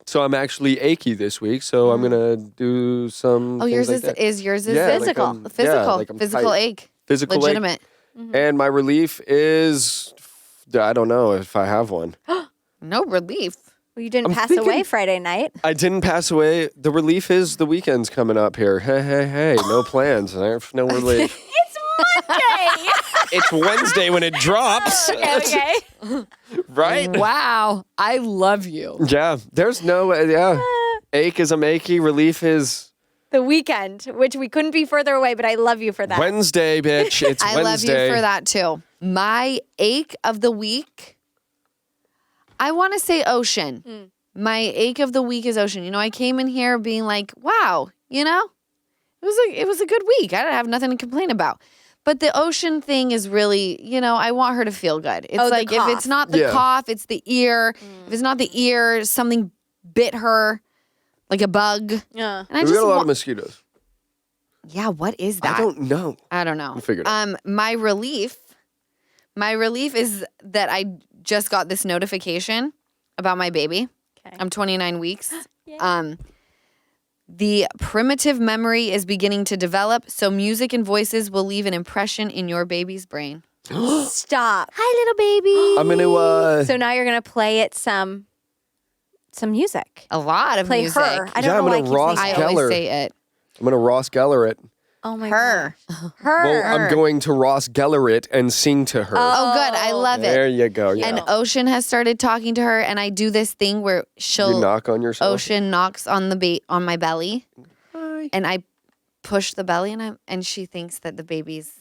So I'm actually achy this week, so I'm going to do some Oh, things yours like that. is yours is Yeah, like physical. I'm- physical, yeah, like I'm physical tight. ache, Physical ache. legitimate. And my relief is I don't know if I have one. No relief. Well, you didn't I'm pass thinking- away Friday night. I didn't pass away. The relief is the weekend's coming up here. Hey. No plans. I have no relief. It's Monday. It's Wednesday when it drops. okay. Right? Wow. I love you. Yeah. There's no, ache is a makey. Relief is The weekend, which we couldn't be further away, but I love you for that. Wednesday, bitch. It's I love Wednesday. you for that too. My ache of the week, I want to say ocean. My ache of the week is ocean. You know, I came in here being like, wow, you know, it was a good week. I don't have nothing to complain about. But the ocean thing is really, you know, I want her to feel good. It's Oh, the like if it's cough. not the Yeah. cough, it's the ear. If it's not the ear, something bit her, like a bug. Yeah. And I We just got a lot wa- of mosquitoes. yeah, what is that? I don't know. I don't know. We'll figure it out. My relief is that I just got this notification about my baby. Okay. I'm 29 weeks. The primitive memory is beginning to develop, so music and voices will leave an impression in your baby's brain. Stop. Hi, little baby. I'm gonna So now you're gonna play it some music. A lot of Play music. her. I don't Yeah, know I'm why I gonna keep Ross saying I that. Geller. always say it. I'm gonna Ross Geller it. Oh my Her. God. Her. Well, I'm going to Ross Geller it and sing to her. Oh, good. I love There it. you go. Yeah. And Ocean has started talking to her, and I do this thing where you knock on yourself. Ocean knocks on on my belly, Hi. and I push the belly, and she thinks that the baby's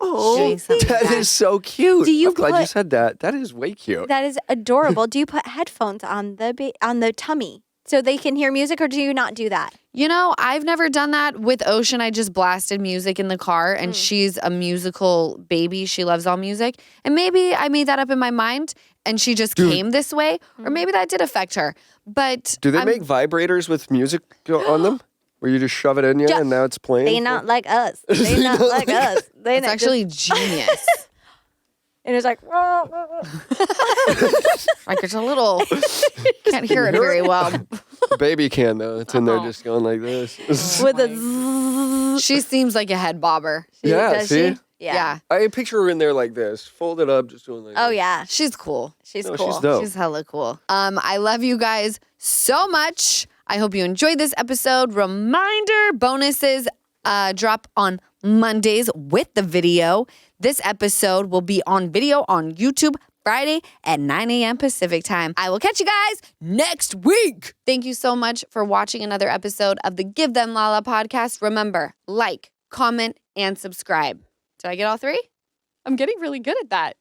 Oh, doing something that bad. is so cute. Do you I'm glad you put- said that. That is way cute. That is adorable. Do you put headphones on the tummy so they can hear music, or do you not do that? You know, I've never done that with Ocean. I just blasted music in the car, and she's a musical baby. She loves all music. And maybe I made that up in my mind, and she just came this way, or maybe that did affect her. But Do they I'm- make vibrators with music on them? Where you just shove it in you and now it's playing? They not like us. They not like us. They It's not actually genius. and it's like Like it's a little, can't hear it very well. The baby can though. It's in there just going like this. with a She seems like a head bobber. Yeah, does see? she? Yeah. I picture her in there like this, folded up, just doing like Oh this. yeah, She's cool. she's No, cool. she's dope. She's hella cool. I love you guys so much. I hope you enjoyed this episode. Reminder, bonuses drop on Mondays with the video. This episode will be on video on YouTube Friday at 9 a.m. Pacific time. I will catch you guys next week. Thank you so much for watching another episode of the Give Them Lala podcast. Remember, like, comment, and subscribe. Did I get all three? I'm getting really good at that.